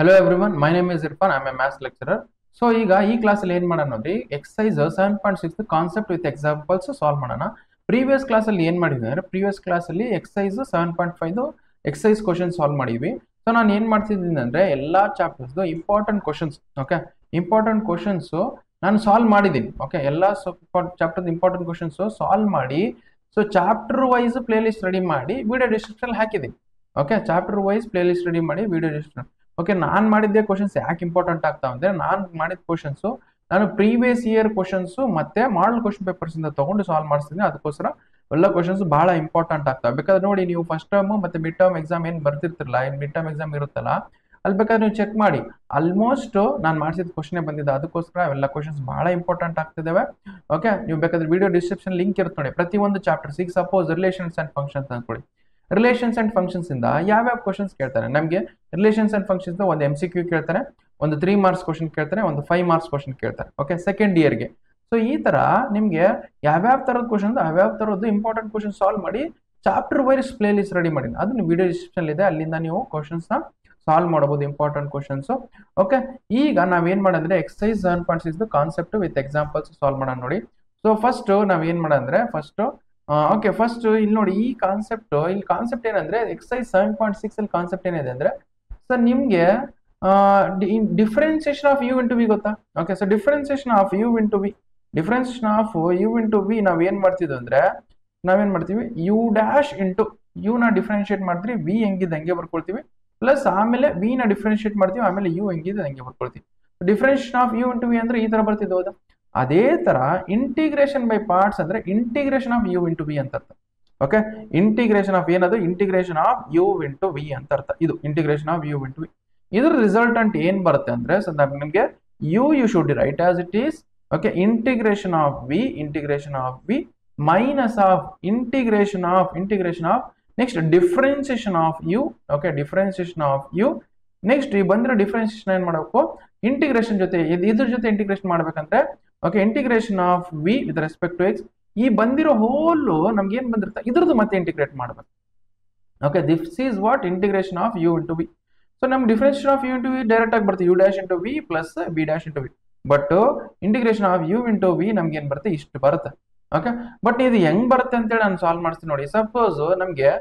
Hello everyone, my name is Irfan. I'm a maths lecturer. So ಈಗ ಈ class ಅಲ್ಲಿ ಏನ್ ಮಾಡೋಣ ನೋಡಿ, exercise 7.6 concept with examples solve ಮಾಡೋಣ. ಪ್ರೀವಿಯಸ್ ಕ್ಲಾಸ್ ಅಲ್ಲಿ ಏನ್ ಮಾಡಿದ್ವಿ ಅಂದ್ರೆ ಪ್ರೀವಿಯಸ್ ಕ್ಲಾಸ್ ಅಲ್ಲಿ ಎಕ್ಸರ್ಸೈಸ್ 7.5 ಎಕ್ಸರ್ಸೈಸ್ ಕ್ವಶನ್ ಸಾಲ್ವ್ ಮಾಡಿದ್ವಿ. ಸೊ ನಾನು ಏನ್ ಮಾಡ್ತಿದ್ದೀನಿ ಅಂದ್ರೆ ಎಲ್ಲಾ chapters important questions, okay, important questions ನಾನು ಸಾಲ್ವ್ ಮಾಡಿದ್ದೀನಿ. ಓಕೆ, ಎಲ್ಲಾ ಚಾಪ್ಟರ್ ಇಂಪಾರ್ಟೆಂಟ್ ಕ್ವಶನ್ಸ್ ಸಾಲ್ವ್ ಮಾಡಿ, so chapter wise playlist ready ಮಾಡಿ ವಿಡಿಯೋ ಡಿಸ್ಕ್ರಿಪ್ಷನ್ ಹಾಕಿದ್ದೀನಿ. Okay, chapter wise playlist ready ಮಾಡಿ ವಿಡಿಯೋ ಡಿಸ್ಕ್ರಿಪ್ಷನ್. ಓಕೆ, ನಾನು ಮಾಡಿದ್ದೆ ಕ್ವಶನ್ಸ್ ಯಾಕೆ ಇಂಪಾರ್ಟೆಂಟ್ ಆಗ್ತಾ ಅಂದ್ರೆ ನಾನು ಮಾಡಿದ ಕ್ವಶನ್ಸ್ ನಾನು ಪ್ರೀವಿಯಸ್ ಇಯರ್ ಕ್ವಶನ್ಸ್ ಮತ್ತೆ ಮಾಡಲ್ ಕ್ವಶನ್ ಪೇಪರ್ಸ್ ಇಂದ ತಗೊಂಡು ಸಾಲ್ವ್ ಮಾಡಿಸ್ತೀನಿ. ಅದಕ್ಕೋಸ್ಕರ ಎಲ್ಲ ಕ್ವಶನ್ಸ್ ಬಹಳ ಇಂಪಾರ್ಟೆಂಟ್ ಆಗ್ತವೆ. ಬೇಕಾದ್ರೆ ನೋಡಿ, ನೀವು ಫಸ್ಟ್ ಟರ್ಮ್ ಮತ್ತೆ ಮಿಡ್ ಟರ್ಮ್ ಎಕ್ಸಾಮ್ ಏನ್ ಬರ್ತಿರ್ತಿರಲ್ಲ, ಏನ್ ಮಿಡ್ ಟರ್ಮ್ ಎಕ್ಸಾಮ್ ಇರುತ್ತಲ್ಲ, ಅಲ್ಲಿ ಬೇಕಾದ್ರೆ ನೀವು ಚೆಕ್ ಮಾಡಿ. ಆಲ್ಮೋಸ್ಟ್ ನಾನು ಮಾಡಿಸಿದ ಕ್ವಶನ್ ಬಂದಿದೆ, ಅದಕ್ಕೋಸ್ಕರ ಎಲ್ಲ ಕ್ವಶನ್ಸ್ ಬಹಳ ಇಂಪಾರ್ಟೆಂಟ್ ಆಗ್ತಿದ್ದಾವೆ. ಓಕೆ, ನೀವು ಬೇಕಾದ್ರೆ ವಿಡಿಯೋ ಡಿಸ್ಕ್ರಿಪ್ಷನ್ ಲಿಂಕ್ ಇರುತ್ತೆ ನೋಡಿ, ಪ್ರತಿ ಒಂದು ಚಾಪ್ಟರ್ಸ್. ಈಗ ಸಪೋಸ್ ರಿಲೇಷನ್ಸ್ ಅಂಡ್ ಫಂಕ್ಷನ್ಸ್ ಅನ್ಕೊಳ್ಳಿ, ರಿಲೇಷನ್ಸ್ ಅಂಡ್ ಫಂಕ್ಷನ್ಸ್ ಇಂದ ಯಾವ್ಯಾವ ಕ್ವಶನ್ಸ್ ಕೇಳ್ತಾರೆ ನಮಗೆ? ರಿಲೇಷನ್ಸ್ ಅಂಡ್ ಫಂಕ್ಷನ್ಸ್ ಒಂದು MCQ ಕೇಳ್ತಾರೆ, ಒಂದು 3 ಮಾರ್ಕ್ಸ್ ಕ್ವಶನ್ ಕೇಳ್ತಾರೆ, ಒಂದು 5 ಮಾರ್ಕ್ಸ್ ಕ್ವಶನ್ ಕೇಳ್ತಾರೆ. ಓಕೆ, ಸೆಕೆಂಡ್ ಇಯರ್ಗೆ. ಸೊ ಈ ತರ ನಿಮ್ಗೆ ಯಾವ್ಯಾವ ತರದ ಕ್ವಶನ್, ಯಾವ್ಯಾವ ತರದ್ದು ಇಂಪಾರ್ಟೆಂಟ್ ಕ್ವಶನ್ ಸಾಲ್ವ್ ಮಾಡಿ chapter wise playlist ready ಮಾಡಿ. ಅದನ್ನ ವಿಡಿಯೋ ಡಿಸ್ಕ್ರಿಪ್ಷನ್ ಇದೆ, ಅಲ್ಲಿಂದ ನೀವು ಕ್ವಶನ್ಸ್ ನ ಸಾಲ್ವ್ ಮಾಡಬಹುದು, ಇಂಪಾರ್ಟೆಂಟ್ ಕ್ವಶನ್ಸ್. ಓಕೆ, ಈಗ ನಾವೇನ್ ಮಾಡಂದ್ರೆ exercise 7.6 concept with examples solve ಮಾಡೋಣ ನೋಡಿ. ಸೊ ಫಸ್ಟ್ ನಾವೇನ್ ಮಾಡಂದ್ರೆ ಓಕೆ, ಫಸ್ಟ್ ಇಲ್ಲಿ ನೋಡಿ, ಈ ಕಾನ್ಸೆಪ್ಟ್ ಏನಂದ್ರೆ ಎಕ್ಸರ್ಸೈಸ್ 7.6 ಅಲ್ಲಿ ಕಾನ್ಸೆಪ್ಟ್ ಏನಿದೆ ಅಂದ್ರೆ ಸರ್ ನಿಮ್ಗೆ differentiation of you into v ಗೊತ್ತಾ? Okay, so differentiation of you into v, differentiation of you into v ನಾವೇನ್ ಮಾಡ್ತಿದ್ವಿ ಅಂದ್ರೆ ನಾವೇನ್ ಮಾಡ್ತೀವಿ, ಯು ಡ್ಯಾಶ್ ಇಂಟು ಯು ನ ಡಿಫ್ರೆನ್ಶಿಯೇಟ್ ಮಾಡ್ತೀವಿ, ವಿ ಹೆಂಗಿದೆ ಹಂಗೆ ಬರ್ಕೊಳ್ತೀವಿ, ಪ್ಲಸ್ ಆಮೇಲೆ ವಿ ನ ಡಿಫ್ರೆನ್ಶಿಯೇಟ್ ಮಾಡ್ತೀವಿ, ಆಮೇಲೆ ಯು ಹೆಂಗಿದೆ ಹಂಗೆ ಬರ್ಕೊಳ್ತೀವಿ. Differentiation of you into v ಅಂದ್ರೆ ಈ ತರ ಬರ್ತಿದ್ದು, ಹೌದಾ? ಅದೇ ತರ ಇಂಟಿಗ್ರೇಷನ್ ಬೈ ಪಾರ್ಟ್ಸ್ ಅಂದ್ರೆ integration of you into V ಅಂತ ಅರ್ಥ. ಓಕೆ, ಇಂಟಿಗ್ರೇಷನ್ ಆಫ್ ಏನದು? Integration of you into V ಅಂತ ಅರ್ಥ. ಇದು integration of you into V. ಇದ್ರ ರಿಸಲ್ಟೆಂಟ್ ಏನ್ ಬರುತ್ತೆ ಅಂದ್ರೆ ನಿಮಗೆ U should write as it is. Okay, integration of V minus of integration of next differentiation of you. Okay, differentiation of U. Next ಈ ಬಂದಿರೋ ಡಿಫ್ರೆನ್ಸಿಯೇಷನ್ ಏನ್ ಮಾಡಬೇಕು? ಇಂಟಿಗ್ರೇಷನ್ ಜೊತೆ ಇದ್ರ ಜೊತೆ ಇಂಟಿಗ್ರೇಷನ್ ಮಾಡ್ಬೇಕಂದ್ರೆ okay, integration of V with respect to X. ಈ ಬಂದಿರೋ ಹೋಲ್ ನಮ್ಗೆ ಏನ್ ಬಂದಿರುತ್ತೆ ಇದ್ರದ್ದು ಮತ್ತೆ ಇಂಟಿಗ್ರೇಟ್ ಮಾಡ್ಬೇಕು. Okay, this is what integration of you into v. So ನಮ್ಗೆ differentiation of you into v direct ಆಗಿ ಬರುತ್ತೆ, u dash into v plus b dash into v. But integration of you into v ನಮ್ಗೆ ಏನ್ ಬರುತ್ತೆ? ಇಷ್ಟು ಬರುತ್ತೆ. Okay, but ಇದು ಹೆಂಗ್ ಬರುತ್ತೆ ಅಂತೇಳಿ ನಾನು ಸಾಲ್ವ್ ಮಾಡ್ತೀನಿ ನೋಡಿ. ಸಪೋಸ್ ನಮ್ಗೆ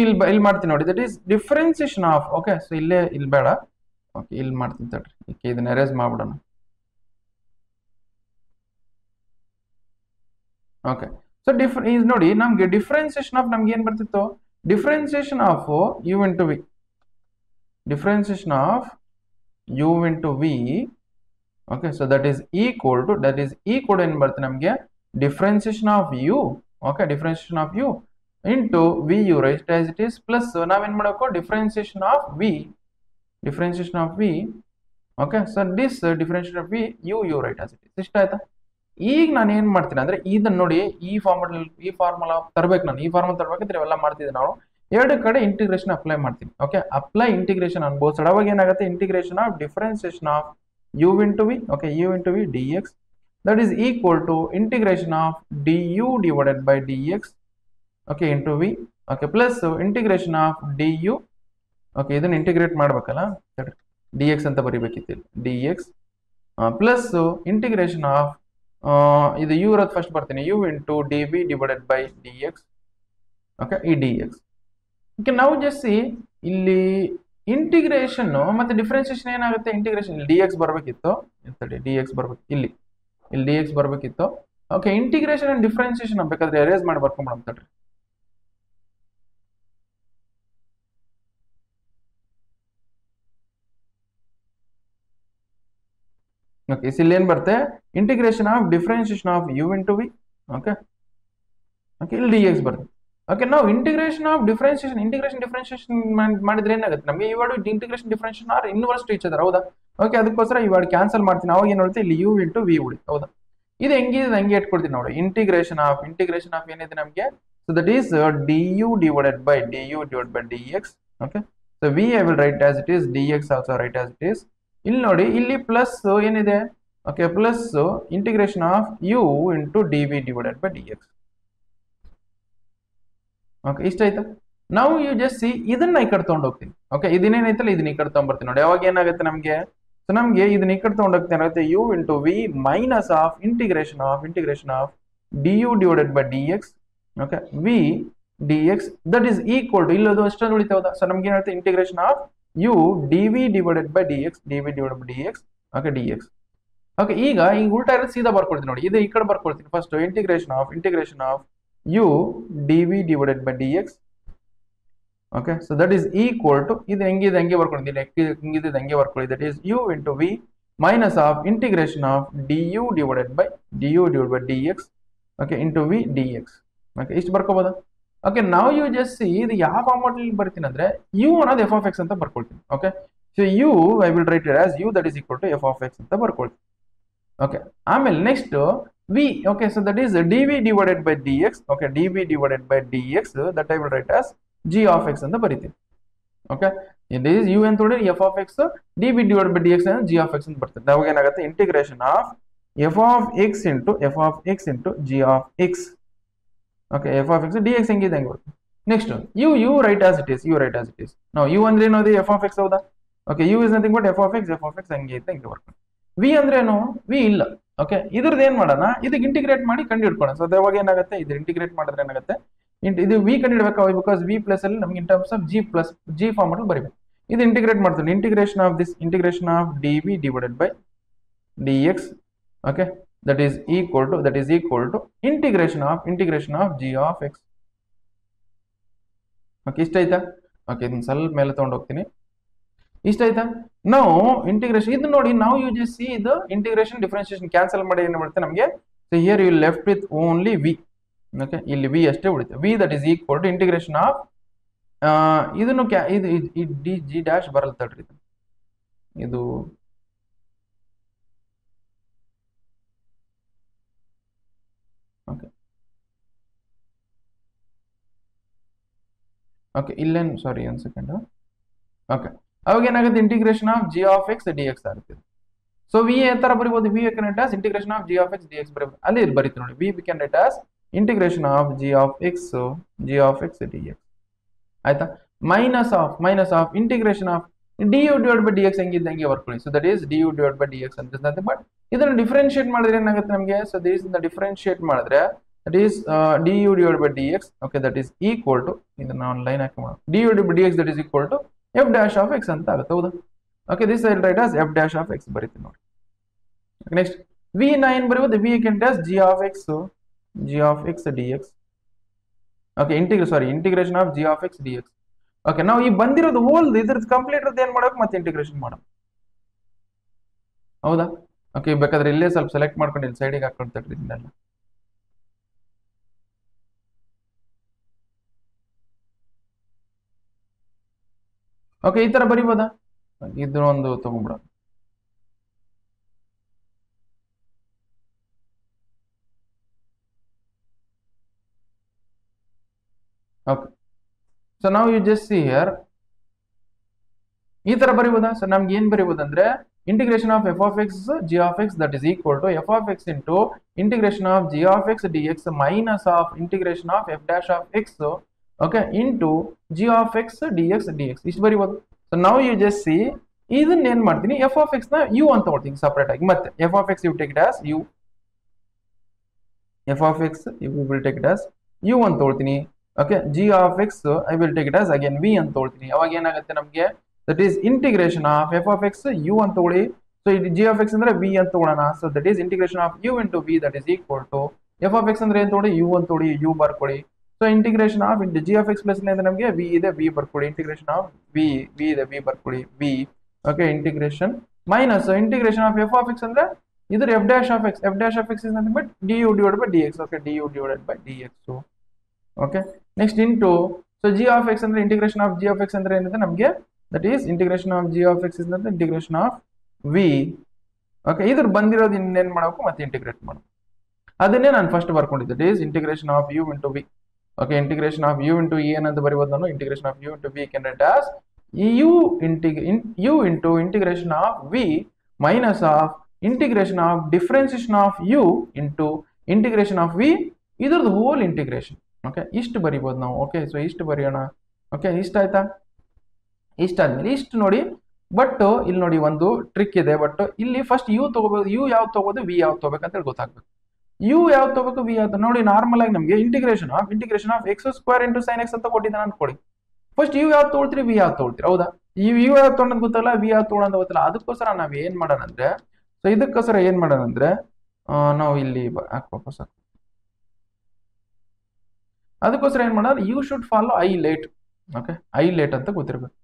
ಇಲ್ಲಿ ಮಾಡ್ತೀನಿ ನೋಡಿ, that is differentiation of. Okay, so ಇಲ್ಲಿ ಬೇಡ, ಓಕೆ ಇಲ್ಲಿ ಮಾಡ್ತೀನಿ ತಡ್ರಿ, ಇದನ್ನ ಎರೇಸ್ ಮಾಡ್ಬಿಡೋಣ. ಓಕೆ, ಸೊ ನೋಡಿ ನಮ್ಗೆ ಡಿಫರೆನ್ಸಿಯೇಷನ್ ಆಫ್ ನಮ್ಗೆ ಏನ್ ಬರ್ತಿತ್ತು? Differentiation of you into v, differentiation of you into V. Okay, so that is equal to ಏನ್ ಬರುತ್ತೆ ನಮ್ಗೆ? Differentiation of you. Okay, differentiation of you into v u write as it is plus ನಾವೇನ್ ಮಾಡಬೇಕು? Differentiation of V. Okay, so this differentiation of v u write as it is. ಇಷ್ಟ ಆಯ್ತಾ? ಈಗ ನಾನು ಏನ್ ಮಾಡ್ತೀನಿ ಅಂದ್ರೆ ಇದನ್ನ ನೋಡಿ, ಈ ಫಾರ್ಮುಲಾ ತರಬೇಕು. ನಾನು ಈ ಫಾರ್ಮುಲಾ ತರಬೇಕಂದ್ರೆ ಇವೆಲ್ಲ ಮಾಡ್ತಿದ್ದೆ ನಾವು. ಎರಡು ಕಡೆ ಇಂಟಿಗ್ರೇಷನ್ ಅಪ್ಲೈ ಮಾಡ್ತೀನಿ. ಓಕೆ, ಅಪ್ಲೈ ಇಂಟಿಗ್ರೇಷನ್ ಅನ್ಬೋದು. ಸಡ್ ಅವಾಗ ಏನಾಗುತ್ತೆ? Integration of differentiation of you into V. Okay, u into V D x that is equal to integration of D you divided by D X. Okay, into V. Okay, plus integration of D u. Okay, ಇದನ್ನ integrate ಮಾಡ್ಬೇಕಲ್ಲ, d x ಅಂತ ಬರಿಬೇಕಿತ್ತು, d x plus integration of ಇದು u ಇರೋದು first ಬರ್ತೀನಿ, u into D V divided by D X. Okay, ಈ D X. Okay, ನಾವು just ಇಲ್ಲಿ ಇಂಟಿಗ್ರೇಷನ್ ಮತ್ತೆ ಡಿಫ್ರೆನ್ಸಿಯೇಷನ್ ಏನಾಗುತ್ತೆ? ಇಂಟಿಗ್ರೇಷನ್ ಇಲ್ಲಿ ಡಿ ಎಕ್ಸ್ ಬರಬೇಕಿತ್ತು, ಡಿ ಎಕ್ಸ್ ಬರ್ಬೇಕು, ಇಲ್ಲಿ ಡಿ ಎಕ್ಸ್ ಬರಬೇಕಿತ್ತು. ಓಕೆ, ಇಂಟಿಗ್ರೇಷನ್ ಅಂಡ್ ಡಿಫ್ರೆನ್ಸಿಯೇಷನ್ ಬೇಕಾದ್ರೆ ಎರೇಸ್ ಮಾಡಿ ಬರ್ಕೊಂಡ್ಬಿಡೋಣ ತಡ್ರಿ. ಓಕೆ, ಇಲ್ಲಿ ಏನ್ ಬರುತ್ತೆ? Integration of differentiation of you into V. Okay, ಇಲ್ಲಿ ಡಿ ಎಕ್ಸ್ ಬರುತ್ತೆ. ಓಕೆ, ನಾವು ಇಂಟಿಗ್ರೇಷನ್ ಆಫ್ ಡಿಫರೆನ್ಸಿಯೇಷನ್ ಮಾಡಿದ್ರೆ ಏನಾಗುತ್ತೆ ನಮಗೆ? ಇವಾಗ integration differentiation are inverse to each other, ಹೌದಾ? ಓಕೆ, ಅದಕ್ಕೋಸ್ಕರ ಇವಾಗ ಕ್ಯಾನ್ಸಲ್ ಮಾಡ್ತೀನಿ. ಅವಾಗ ಏನ್ ಹೇಳುತ್ತೆ? ಇಲ್ಲಿ ಯು ಇಂಟು ವಿ ಉಳಿ, ಹೌದಾ? ಇದು ಹೆಂಗಿದೆ ಹಂಗೆ ಇಟ್ಕೊಡ್ತೀನಿ ನೋಡಿ. ಇಂಟಿಗ್ರೇಷನ್ ಆಫ್ ಏನಿದೆ ನಮಗೆ? So that is D you divided by D X. Okay, so V I will write as it is, D X also write as it is. ಇಲ್ಲಿ ನೋಡಿ, ಇಲ್ಲಿ ಪ್ಲಸ್ ಏನಿದೆ? Okay, plus integration of you into D V divided by D X. Okay, ಇಷ್ಟ ಆಯ್ತಾ? ನಾವು you just see ಇದನ್ನ ಈ ಕಡೆ ತಗೊಂಡು ಹೋಗ್ತೀನಿ. ಓಕೆ, ಇದನ್ನೇನೈತಲ್ಲ ಇದನ್ನ ಈ ಕಡೆ ತಗೊಂಡ್ಬರ್ತೀನಿ ನೋಡಿ. ಅವಾಗ ಏನಾಗುತ್ತೆ ನಮಗೆ, ಸೊ ನಮಗೆ ಇದನ್ನ ಈ ಕಡೆ ತಗೊಂಡು ಹೋಗ್ತೀನಿ ಏನಾಗುತ್ತೆ, u into V minus of integration of D you divided by D X. Okay, v D x that is equal to ಇಲ್ಲದು ಅಷ್ಟೊಂದು ಉಳಿತಾವದ. ಸೊ ನಮ್ಗೆ ಏನಾಗುತ್ತೆ integration of u d V divided by D X, okay d X. Okay, ಈಗ ಉಲ್ಟಾ ಇರೋದು ಸೀದಾ ಬರ್ಕೊಳ್ತೀನಿ ನೋಡಿ. ಇದು ಈ ಕಡೆ ಬರ್ಕೊಳ್ತೀನಿ first. Integration of u d V divided by D X. Okay, so that is equal to ಇದು ಹೆಂಗಿದೆ ಹಂಗೆ ಬರ್ಕೊಂಡಿದ್ದೀನಿ, ಹಿಂಗಿದೆ ಹಂಗೆ ಬರ್ಕೊಳ್ಳಿ. That is U into V minus of integration of D you divided by D X. Okay, into V D X. Okay, ಇಷ್ಟು ಬರ್ಕೋಬೋದಾ? Okay, ನಾವು ಯು ಜಸ್ಟ್ ಸಿ ಇದು ಯಾವ ಫಾರ್ಮೆಟ್ ಅಲ್ಲಿ ಬರ್ತೀನಿ ಅಂದ್ರೆ ಯು ಅನ್ನೋದು ಎಫ್ ಆಫ್ ಎಕ್ಸ್ ಅಂತ ಬರ್ಕೊಳ್ತೀನಿ. Okay, so u I will write it as u that is equal to F of X ಅಂತ ಬರ್ಕೊಳ್ತೀನಿ. ಓಕೆ, ಆಮೇಲೆ next v. Okay, so that is d V divided by D X. Okay, d V divided by D x that I will write as g of X ಅಂತ ಬರೀತೀನಿ. Okay, it is u ಅಂತ ನೋಡಿ f of X, d v divide by D x g of X ಅಂತ ಬರ್ತದೆ. ಅವಾಗ ಏನಾಗುತ್ತೆ integration of F of X into G of X. Okay, F of X D X ಹೆಂಗಿದೆ ಹಂಗೆ ಬರುತ್ತೆ. Next U write as it is. ನಾವು U ಅಂದ್ರೆ ಏನೋದು ಎಫ್ ಆಫ್ ಎಕ್ಸ್ ಹೌದಾ? Okay, U is nothing but F of X ಹಂಗೆ ಐತೆ ಹಂಗೆ ಬರ್ಕೊಂಡು. ವಿ ಅಂದ್ರೆ ಏನು? ವಿ ಇಲ್ಲ. ಓಕೆ, ಇದ್ರದ್ದು ಏನ್ ಮಾಡೋಣ, ಇದಕ್ಕೆ ಇಂಟಿಗ್ರೇಟ್ ಮಾಡಿ ಕಂಡು ಹಿಡ್ಕೊಳ್ಳೋಣ. ಸೊ ಅವಾಗ ಏನಾಗುತ್ತೆ, ಇದು ಇಂಟಿಗ್ರೇಟ್ ಮಾಡಿದ್ರೆ ಏನಾಗುತ್ತೆ, ಇದು ವಿ ಕಂಡು ಹಿಡಬೇಕು. ಬಿಕಾಸ್ ವಿ ಪ್ಲಸ್ ಅಲ್ಲಿ ನಮ್ಗೆ in terms of G form ಅಲ್ಲಿ ಬರೀಬೇಕು. ಇದು ಇಂಟಿಗ್ರೇಟ್ ಮಾಡ್ತೀನಿ. Integration of D V divided by D X. Okay, that is equal to integration of g of x. Okay, ಇಷ್ಟ ಆಯ್ತಾ? ಓಕೆ, ಇದನ್ನ ಸ್ವಲ್ಪ ಮೇಲೆ ತಗೊಂಡು ಹೋಗ್ತೀನಿ. ಇಷ್ಟ ಆಯ್ತಾ? ನಾವು ಇಂಟಿಗ್ರೇಷನ್ ಇದು ನೋಡಿ, ನಾವು ಯು ಜಸ್ಟ್ ಸಿ ಇದು ಇಂಟಿಗ್ರೇಷನ್ ಡಿಫರೆನ್ಸಿಯೇಷನ್ ಕ್ಯಾನ್ಸಲ್ ಮಾಡಿ ಏನು ಬರುತ್ತೆ ನಮಗೆ. So here you left with only v. Okay, ಇಲ್ಲಿ ವಿ ಅಷ್ಟೇ ಉಳಿತೆ. V that is equal to integration of ಇದನ್ನು ಇದು ಡಿ ಜಿ ಡ್ಯಾಶ್ ಬರಲ್ಲ ತಡ್ರಿ, ಇದು ಓಕೆ ಇಲ್ಲೇನು ಸಾರಿ ಒಂದು ಸೆಕೆಂಡ್. ಓಕೆ, ಅವಾಗ ಏನಾಗುತ್ತೆ integration of G of X D x ಆಗುತ್ತೆ. ಸೊ ವಿ ಯಾವ ತರ ಬರೀಬಹುದು, we can write as integration of G of X D x ಬರೀಬಹುದು. ಅಲ್ಲಿ ಬರೀತೀವಿ ನೋಡಿ, we can write as integration of G of X D x. ಆಯ್ತಾ? Minus of integration of D you divide by D X ಹೆಂಗಿದೆ ಹಂಗೆ ಬರ್ಕೊಳ್ಳಿ. So that is D you divide by D x ಅಂತ. But ಇದನ್ನು differentiate ಮಾಡಿದ್ರೆ ಏನಾಗುತ್ತೆ ನಮಗೆ, so this differentiate ಮಾಡಿದ್ರೆ that is du divided by dx. Okay, that is equal to ಇದನ್ನ ಒಂದು ಲೈನ್ ಹಾಕಿ ಮಾಡೋಣ, du divided by dx that is equal to f dash of x ಅಂತ ಆಗುತ್ತೆ. ಹೌದಾ? Okay, this I write as f dash of x ಬರೀತೀನಿ ನೋಡಿ. Next v ನ ಏನು ಬರೀಬಹುದು, v can dash g of x dx. Okay, integration of g of x dx. Okay, ನಾವು ಈ ಬಂದಿರೋದು ಹೋಲ್ ಇದ್ರದ್ದು ಕಂಪ್ಲೀಟ್ ಇರೋದು ಏನು ಮಾಡೋಕೆ ಮತ್ತೆ ಇಂಟಿಗ್ರೇಷನ್ ಮಾಡೋಣ. ಹೌದಾ? ಓಕೆ, ಬೇಕಾದ್ರೆ ಇಲ್ಲೇ ಸ್ವಲ್ಪ ಸೆಲೆಕ್ಟ್ ಮಾಡ್ಕೊಂಡು ಇಲ್ಲಿ ಸೈಡಿಗೆ ಹಾಕೊಳ್ತೇವೆ ಇದನ್ನೆಲ್ಲ. ಓಕೆ, ಈ ತರ ಬರೀಬೋದಾ? ಇದ್ರ ಒಂದು ತಗೊಂಡ್ಬಿಡ. ಓಕೆ, ಸೊ ನಾವು ಯು ಜಸ್ಟ್ ಸಿ ಹಿಯರ್ ಈ ತರ ಬರೀಬೋದಾ? ಸೊ ನಮ್ಗೆ ಏನ್ ಬರೀಬೋದಂದ್ರೆ integration of F of x g of x that is equal to F of X into integration of G of X D x minus of integration of f dash of X okay into G of X D x ಇಷ್ಟು ಬರೀಬೋದು. So ನಾವು you just see ಇದನ್ನ ಏನ್ ಮಾಡ್ತೀನಿ, f of X ನ U ಅಂತ ತಗೊಳ್ತೀನಿ separate ಆಗಿ. ಮತ್ತೆ F of X you take it as U, F of X U will take it as U ಅಂತ ತಗೊಳ್ತೀನಿ. Okay, G of X I will take it as again V ಅಂತ ತಗೊಳ್ತೀನಿ. ಅವಾಗ ಏನಾಗುತ್ತೆ ನಮಗೆ, that is integration of F of X U ಅಂತ ತಗೊಳ್ಳಿ. So ಇದು ಜಿ ಆಫ್ ಎಕ್ಸ್ ಅಂದ್ರೆ ವಿ ಅಂತ ತಗೊಳ್ಳೋಣ. So that is integration of you into V that is equal to F of X ಅಂದ್ರೆ ಏನ್ ತಗೊಳ್ಳಿ, ಯು ಅಂತ ತಗೊಳ್ಳಿ, ಯು ಬರ್ಕೊಳ್ಳಿ. So integration of G of X plus ನಮಗೆ ವಿ ಇದೆ, ವಿ ಬರ್ಕೊಳ್ಳಿ. ಇಂಟಿಗ್ರೇಷನ್ ಆಫ್ ವಿ ಇದೆ, ವಿ ಬರ್ಕೊಳ್ಳಿ, V. Okay, integration minus integration of F of X ಅಂದ್ರೆ ಇದ್ರ F dash of X is nothing but D you divide by D X. Okay, D you divided by D X. Okay, next into so G of X ಅಂದ್ರೆ integration of G of X ಅಂದ್ರೆ ಏನಿದೆ ನಮಗೆ, that is integration of G of X is integration of V. Okay, ಇದ್ರ ಬಂದಿರೋದು ಇನ್ನೇನ್ ಮಾಡಬೇಕು, ಮತ್ತೆ integrate ಮಾಡಬೇಕು. ಅದನ್ನೇ ನಾನು ಫಸ್ಟ್ ಬರ್ಕೊಂಡಿದ್ದೆ, that is integration of you into V. Okay, integration of you into n ಅಂತ ಬರೀಬೋದು ನಾನು. Integration of you into v can write as u into integration of V minus of integration of differentiation of you into integration of V ಇದ್ರದ್ದು whole integration. Okay, ಇಷ್ಟು ಬರೀಬೋದು ನಾವು. Okay, so ಇಷ್ಟು ಬರೆಯೋಣ. Okay, ಇಷ್ಟ ಆಯ್ತಾ? ಇಷ್ಟ ಆದ್ಮೇಲೆ ಇಷ್ಟು ನೋಡಿ, ಬಟ್ ಇಲ್ಲಿ ನೋಡಿ ಒಂದು ಟ್ರಿಕ್ ಇದೆ. ಬಟ್ ಇಲ್ಲಿ ಫಸ್ಟ್ ಯು ತಗೋಬೇಕು, ಯು ಯಾವ್ದು ತಗೋದು, ವಿ ಯಾವ್ದು ತಗೋಬೇಕು ಅಂತ ಗೊತ್ತಾಗ್ಬೇಕು. ಯು ಯಾವ್ದು ತಗೋಬೇಕು, ವಿ ಯಾವ್ದು ನೋಡಿ. ನಾರ್ಮಲ್ ಆಗಿ ನಮಗೆ integration of x square into sine X ಅಂತ ಕೊಟ್ಟಿದ್ದಾನೆ ಅನ್ಕೊಳ್ಳಿ. ಫಸ್ಟ್ ಯು ಯಾವ್ದು ತಗೊಳ್ತೀರಿ, ವಿ ಯಾವ್ದು ತಗೊಳ್ತೀರಿ, ಹೌದಾ? ಈ ಯು ಯಾವ್ದು ತೊಗೊಂಡ್ ಗೊತ್ತಲ್ಲ, ವಿ ಯಾವ್ದು ತೊಗೊಳೋದು ಗೊತ್ತಲ್ಲ. ಅದಕ್ಕೋಸ್ಕರ ನಾವ್ ಏನ್ ಮಾಡೋಣ ಅಂದ್ರೆ, ಸೊ ಇದಕ್ಕೋಸ್ಕರ ಏನ್ ಮಾಡೋಣ ಅಂದ್ರೆ, ನಾವು ಇಲ್ಲಿ ವಾಪಸ್ ಅದಕ್ಕೋಸ್ಕರ ಏನ್ ಮಾಡೋಣ, you should follow ILATE. Okay, ILATE ಅಂತ ಗೊತ್ತಿರ್ಬೇಕು.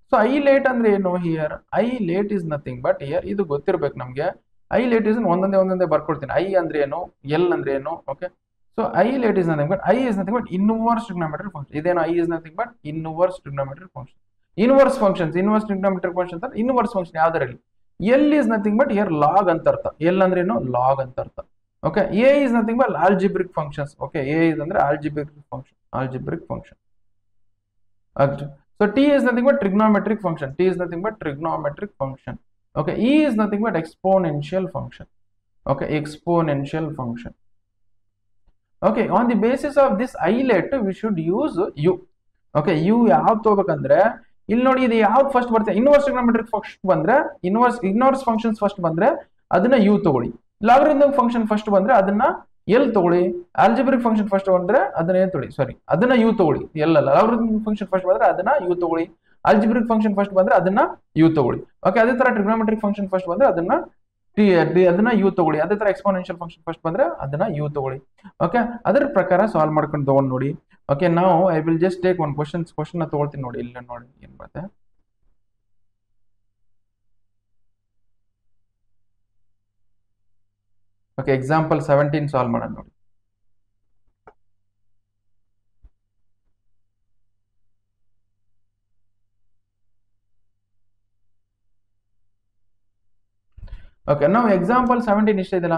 ಸೊ ಐ ಲೇಟ್ ಅಂದ್ರೆ ಏನು? Here ILATE is nothing but here ಇದು ಗೊತ್ತಿರ್ಬೇಕು ನಮ್ಗೆ. ಐ ಲೇಟ್ ಇಸ್ ಒಂದೊಂದೇ ಬರ್ಕೊಡ್ತೀನಿ. ಐ ಅಂದ್ರೆ ಏನು, ಎಲ್ ಅಂದ್ರೆ ಏನು. Okay, so ILATE is nothing but I is nothing but inverse trigonometric function. ಇದೇನು I is nothing but inverse trigonometric function. Inverse trigonometric function ಅಂತ ಇನ್ವರ್ಸ್ ಫಂಕ್ಷನ್ ಯಾವ್ದರಲ್ಲಿ? L is nothing but here log ಅಂತ ಅರ್ಥ. L ಅಂದ್ರೆ ಏನು? Log ಅಂತ ಅರ್ಥ. Okay, A is nothing but algebraic functions. Okay, A is ಅಂದ್ರೆ algebraic function. So t is nothing but trigonometric function. T is nothing but trigonometric function. Okay, e is nothing but exponential function. Okay, exponential function. Okay, on the basis of this ilet we should use u. Okay, u ಯಾವ್ದು ತಗೋಬೇಕಂದ್ರೆ ಇಲ್ಲಿ ನೋಡಿ, ಇದು ಯಾವ್ದು first ಬರುತ್ತೆ? Inverse trigonometric first ಬಂದ್ರೆ inverse functions first ಬಂದ್ರೆ ಅದನ್ನ u ತಗೊಳ್ಳಿ. ಲಾಗರಿಥಮಿಕ್ ಫಂಕ್ಷನ್ ಫಸ್ಟ್ ಬಂದ್ರೆ ಅದನ್ನ ಎಲ್ ತಗೊಳ್ಳಿ. ಆಲ್ಜಿಬ್ರಿಕ್ ಫಂಕ್ಷನ್ ಫಸ್ಟ್ ಬಂದ್ರೆ ಅದನ್ನ ಏನ್ ತಗೊಳ್ಳಿ, ಸಾರಿ ಅದನ್ನ ಯು ತಗೊಳ್ಳಿ. ಎಲ್ಲ ಲಾಗರಿಥಮಿಕ್ ಫಂಕ್ಷನ್ ಫಸ್ಟ್ ಬಂದ್ರೆ ಅದನ್ನ ಯು ತಗೊಳ್ಳಿ. ಆಲ್ಜಿಬ್ರಿಕ್ ಫಂಕ್ಷನ್ ಫಸ್ಟ್ ಬಂದ್ರೆ ಅದನ್ನ ಯು ತಗೊಳ್ಳಿ. ಓಕೆ, ಅದೇ ತರ ಟ್ರಿಗ್ನೋಮೆಟ್ರಿಕ್ ಫಂಕ್ಷನ್ ಫಸ್ಟ್ ಬಂದ್ರೆ ಅದನ್ನ ಯು ತಗೊಳ್ಳಿ. ಅದೇ ತರ ಎಕ್ಸ್ಪೋನೆನ್ಷಿಯಲ್ ಫಂಕ್ಷನ್ ಫಸ್ಟ್ ಬಂದ್ರೆ ಅದನ್ನ ಯು ತಗೊಳ್ಳಿ. ಓಕೆ, ಅದರ ಪ್ರಕಾರ ಸಾಲ್ವ್ ಮಾಡ್ಕೊಂಡು ತಗೊಂಡ್ ನೋಡಿ. ಓಕೆ, ನಾವು I will just take one question ತಗೊಳ್ತೀನಿ ನೋಡಿ. ಇಲ್ಲ ನೋಡಿ ಏನ್ ಬರುತ್ತೆ. ಓಕೆ, ಎಕ್ಸಾಂಪಲ್ 17 ಸಾಲ್ವ್ ಮಾಡೋಣ ನೋಡಿ. ಓಕೆ, ನಾವು ಎಕ್ಸಾಂಪಲ್ 17 ಇಷ್ಟ ಇದೆಯಲ್ಲ.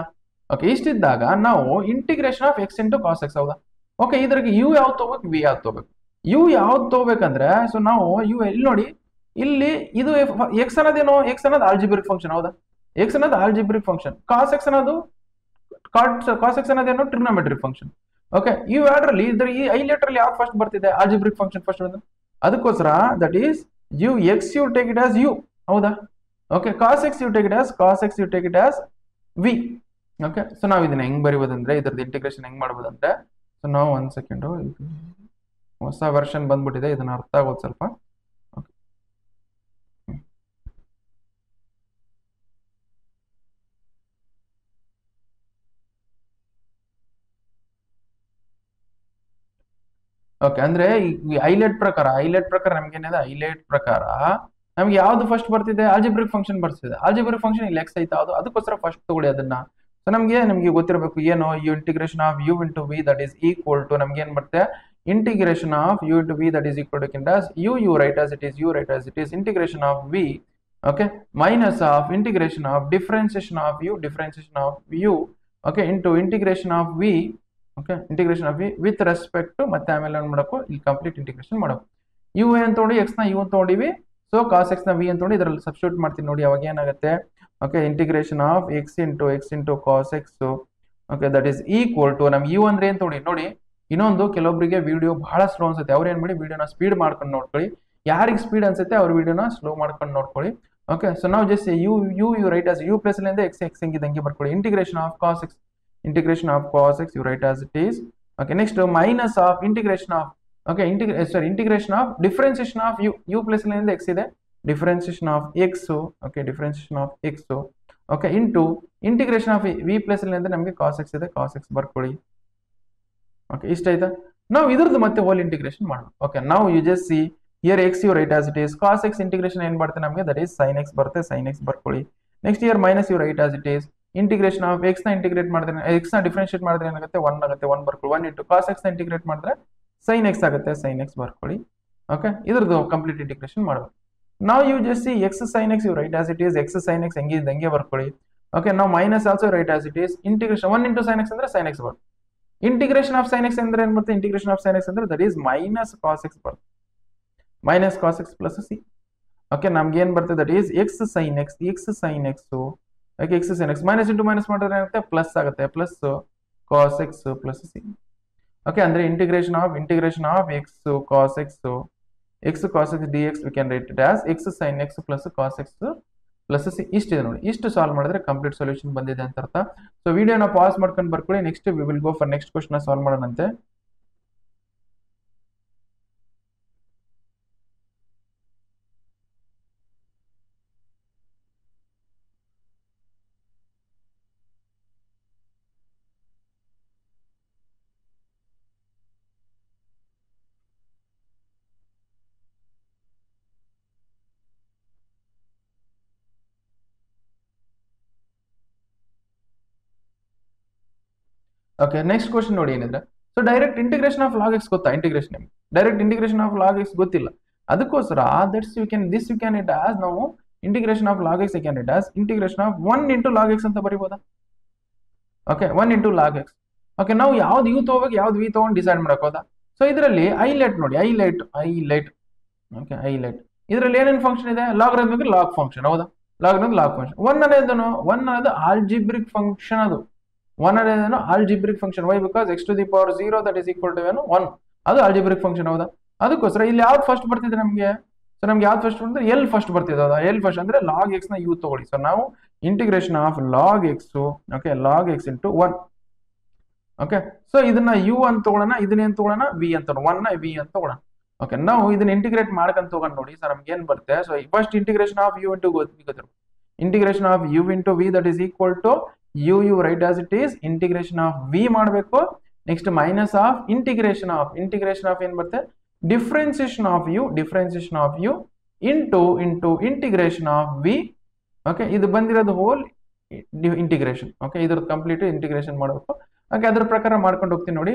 ಓಕೆ, ಇಷ್ಟಿದ್ದಾಗ ನಾವು integration of X into cos X, ಹೌದಾ? ಓಕೆ, ಇದ್ರಿಗೆ ಯು ಯಾವ್ದು ತಗೋಬೇಕು, ವಿ ಯಾವ್ದು ತಗೋಬೇಕು? ಯು ಯಾವ್ದು ತಗೋಬೇಕಂದ್ರೆ, ಸೊ ನಾವು ಯು ಇಲ್ಲಿ ನೋಡಿ, ಇಲ್ಲಿ ಇದು ಎಕ್ಸ್ ಅನ್ನೋದೇನು? ಎಕ್ಸ್ ಅನ್ನೋದು ಆಲ್ಜಿಬ್ರಿಕ್ ಫಂಕ್ಷನ್, ಹೌದಾ? ಎಕ್ಸ್ ಅನ್ನೋದು ಆಲ್ಜಿಬ್ರಿಕ್ ಫಂಕ್ಷನ್. ಕಾಸ್ ಎಕ್ಸ್ ಅನ್ನೋದೇನು? Trigonometric function. ಓಕೆ, ಇವು ಎರಡರಲ್ಲಿ ಈ ಐ ಲೆಟರ್ ಯಾವ್ದು ಫಸ್ಟ್ ಬರ್ತಿದೆ? ಆಲ್ಜಿಬ್ರಿಕ್ ಫಂಕ್ಷನ್ ಫಸ್ಟ್ ಬಂದು. ಅದಕ್ಕೋಸ್ಕರ that is u x you take it as u, ಹೌದಾ? Okay, cos x you take it as v. Okay, so ನಾವು ಇದನ್ನ ಹೆಂಗ್ ಬರಿಬೋದಂದ್ರೆ, ಇದ್ರದ್ದು ಇಂಟಿಗ್ರೇಷನ್ ಹೆಂಗ್ ಮಾಡ್ಬೋದಂದ್ರೆ, ಸೊ ನಾವು ಒಂದ್ ಸೆಕೆಂಡು, ಹೊಸ ವರ್ಷನ್ ಬಂದ್ಬಿಟ್ಟಿದೆ, ಇದನ್ನ ಅರ್ಥ ಆಗೋದು ಸ್ವಲ್ಪ. ಓಕೆ, ಅಂದ್ರೆ ಈ ಐಲೆಟ್ ಪ್ರಕಾರ ನಮ್ಗೆ ಏನಿದೆ? ಐಲೆಟ್ ಪ್ರಕಾರ ನಮ್ಗೆ ಯಾವ್ದು ಫಸ್ಟ್ ಬರ್ತಿದೆ? ಆಲ್ಜಿಬ್ರಿಕ್ ಫಂಕ್ಷನ್ ಬರ್ತಿದೆ. ಆಲ್ಜಿಬ್ರಿಕ್ ಫಂಕ್ಷನ್ ಇಲ್ಲಿ ಎಕ್ಸ್ ಐತಾ, ಅದಕ್ಕೋಸ್ಕರ ಫಸ್ಟ್ ತಗೊಳ್ಳಿ ಅದನ್ನ. ಸೊ ನಮ್ಗೆ ಗೊತ್ತಿರಬೇಕು ಏನು? U integration of you into V that is equal to ನಮ್ಗೆ ಏನ್ ಬರುತ್ತೆ? Integration of you into V that is equal to you write as it is integration of V. Okay, minus of integration of differentiation of you okay into integration of V. Okay, integration of V with respect to, ಮತ್ತೆ ಆಮೇಲೆ ಏನ್ ಮಾಡಬೇಕು? ಇಲ್ಲಿ complete integration ಮಾಡಬೇಕು. You ಅಂತ ತಗೊಂಡು X ನ U ತಗೊಂಡಿವಿ, ಸೊ ಕಾಸ್ ಎಕ್ಸ್ ನ ವಿ ಅಂತ ತಗೊಂಡು ಇದರಲ್ಲಿ ಸಬ್ಸ್ಟಿಟ್ಯೂಟ್ ಮಾಡ್ತೀನಿ ನೋಡಿ. ಅವಾಗ ಏನಾಗುತ್ತೆ? Okay, integration of X into cos X. Okay, that is equal to ನಮ್ಗೆ ಯು ಅಂದ್ರೆ ಏನ್ ತಗೊಳ್ಳಿ ನೋಡಿ. ಇನ್ನೊಂದು, ಕೆಲವೊಬ್ಬರಿಗೆ ವಿಡಿಯೋ ಬಹಳ ಸ್ಲೋ ಅನ್ಸುತ್ತೆ, ಅವ್ರು ಏನ್ ಮಾಡಿ ವಿಡಿಯೋನ ಸ್ಪೀಡ್ ಮಾಡ್ಕೊಂಡು ನೋಡ್ಕೊಳ್ಳಿ. ಯಾರಿಗೆ ಸ್ಪೀಡ್ ಅನ್ಸುತ್ತೆ ಅವ್ರ ವಿಡಿಯೋನ ಸ್ಲೋ ಮಾಡ್ಕೊಂಡು ನೋಡ್ಕೊಳ್ಳಿ. ಓಕೆ, ಸೊ ನಾವು just U write as U plus ಇಂದ ಎಕ್ಸ್ ಹೆಂಗಿದೆ ಬರ್ಕೊಳ್ಳಿ. Integration of cos X you write as it is. Okay, next minus of integration of integration of differentiation of u plus ಇಂದ x ಇದೆ, differentiation of x. Okay, differentiation of x. Okay, into integration of v plus ಇಂದ ನಮಗೆ cos x ಇದೆ, cos x ಬರ್ಕೊಳ್ಳಿ. Okay, ಇಷ್ಟ ಆಯ್ತಾ? ನಾವು ಇದ್ರದ್ದು ಮತ್ತೆ ಹೋಲ್ ಇಂಟಿಗ್ರೇಷನ್ ಮಾಡೋಣ. ಓಕೆ, ನಾವು you just see here X you write as it is. Cos X integration ಏನ್ ಬರುತ್ತೆ ನಮಗೆ? ದಟ್ ಈಸ್ ಸೈನ್ ಎಕ್ಸ್ ಬರುತ್ತೆ, ಸೈನ್ ಎಕ್ಸ್ ಬರ್ಕೊಳ್ಳಿ. Next here minus you write as it is. Integration of X ನ integrate ಮಾಡಿದ್ರೆ, X ನ differentiate ಮಾಡಿದ್ರೆ ಏನಾಗುತ್ತೆ? 1 ಆಗುತ್ತೆ, 1 ಬರ್ಕೊಳ್ಳಿ. 1 ಇಂಟು ಕಾಸ್ ಎಕ್ಸ್ ನ ಇಂಟಿಗ್ರೇಟ್ ಮಾಡಿದ್ರೆ ಸೈನ್ ಎಕ್ಸ್ ಆಗುತ್ತೆ, ಸೈನ್ ಎಕ್ಸ್ ಬರ್ಕೊಳ್ಳಿ. ಓಕೆ, ಇದ್ರದ್ದು ಕಂಪ್ಲೀಟ್ ಇಂಟಿಗ್ರೇಷನ್ ಮಾಡಬೇಕು. ನಾವು you just see x sine x you write as it is. X sine x ಹೆಂಗೆ ಬರ್ಕೊಳ್ಳಿ. ಓಕೆ, ನಾವು minus also write as it is. Integration 1 into sine x ಅಂದ್ರೆ sine X ಬರುತ್ತೆ. Integration of sine x ಅಂದ್ರೆ ಏನ್ ಬರುತ್ತೆ? Integration of sine x ಅಂದ್ರೆ that is minus cos x ಬರುತ್ತೆ, minus cos x plus C. Okay, ನಮ್ಗೆ ಏನ್ ಬರ್ತದೆ? That is x sine X okay, x sine x minus into minus ಮಾಡಿದ್ರೆ ಏನಾಗುತ್ತೆ? ಪ್ಲಸ್ ಆಗುತ್ತೆ, plus cos x plus C. Okay, ಅಂದ್ರೆ integration of x cos x x cos x dx we can write it as x sin x plus cos x plus c. ಇಷ್ಟಿದೆ ನೋಡಿ, ಇಷ್ಟು solve ಮಾಡಿದ್ರೆ complete solution ಬಂದಿದೆ ಅಂತ ಅರ್ಥ. So ವಿಡಿಯೋನ pass ಮಾಡ್ಕೊಂಡು ಬರ್ಕೊಳ್ಳಿ, next we will go for next question solve ಮಾಡೋಣಂತೆ. ಓಕೆ, ನೆಕ್ಸ್ಟ್ ಕ್ವಶನ್ ನೋಡಿ ಏನಿದ್ರೆ, so direct integration of log x ಗೊತ್ತಾ? Integration direct integration of log x ಗೊತ್ತಿಲ್ಲ, ಅದಕ್ಕೋಸ್ಕರ that's you can it as ನಾವು integration of log x you can it as integration of 1 into log x ಅಂತ ಬರೀಬೋದಾ? ಓಕೆ, 1 into log x. ಓಕೆ, ನಾವು ಯಾವ್ದು ಯು ತಗೋಬೇಕು ಯಾವ್ದು ವಿ ತಗೊಂಡು ಡಿಸೈಡ್ ಮಾಡಕೋದಾ? ಸೊ ಇದರಲ್ಲಿ ಐಲೈಟ್ ನೋಡಿ, ಐಲೈಟ್ ಓಕೆ, ಐಲೈಟ್ ಇದರಲ್ಲಿ ಏನೇನು ಫಂಕ್ಷನ್ ಇದೆ? ಲಾಗರಿಥಮಿಕ್ ಲಾಗ್ ಫಂಕ್ಷನ್, ಹೌದಾ? Logarithmic log function. 1 ಅನ್ನೋದು ಆಲ್ಜಿಬ್ರಿಕ್ ಫಂಕ್ಷನ್, ಅದು 1 ಅನ್ನೋದೇನು algebraic function. Why? Because x to the power 0 that is equal to 1, ಅದು ಆಲ್ಜಿಬ್ರಿಕ್ ಫಂಕ್ಷನ್, ಹೌದಾ? ಅದಕ್ಕೋಸ್ಕರ ಇಲ್ಲಿ ಯಾವ್ದು ಫಸ್ಟ್ ಬರ್ತಿದೆ ನಮಗೆ? ಸೊ ನಮ್ಗೆ ಯಾವ್ದು ಫಸ್ಟ್ ಬಂದ್ರೆ ಎಲ್ ಫಸ್ಟ್ ಬರ್ತಿದೆ, ಹೌದಾ? ಎಲ್ ಫಸ್ಟ್ ಅಂದ್ರೆ ಲಾಗ್ ಎಕ್ಸ್ ನ ಯು ತಗೊಳ್ಳಿ. ಸೊ ನಾವು integration of log X, okay, log X into 1. Okay, so ಇದನ್ನ ಯು ಅಂತ ತಗೊಳ್ಳೋಣ, ಇದನ್ನೇನು ತಗೊಳ್ಳೋಣ? ವಿ ಅಂತ, 1 ನ ವಿ ಅಂತ ತಗೊಳ್ಳೋಣ. ಓಕೆ, ನಾವು ಇದನ್ನ ಇಂಟಿಗ್ರೇಟ್ ಮಾಡ್ಕೊಂತ ತಗೊಂಡು ನೋಡಿ ಸರ್ ನಮ್ಗೆ ಏನ್ ಬರುತ್ತೆ? So first integration of you into integration of you into V that is equal to you write as it is integration of v ಮಾಡಬೇಕು. Next minus of integration of ಏನ್ ಬರುತ್ತೆ? Differentiation of you into integration of V. Okay, ಇದು ಬಂದಿರೋದು whole integration. Okay, ಇದ್ರ complete integration ಮಾಡಬೇಕು. Okay, ಅದ್ರ ಪ್ರಕಾರ ಮಾಡ್ಕೊಂಡು ಹೋಗ್ತೀನಿ ನೋಡಿ.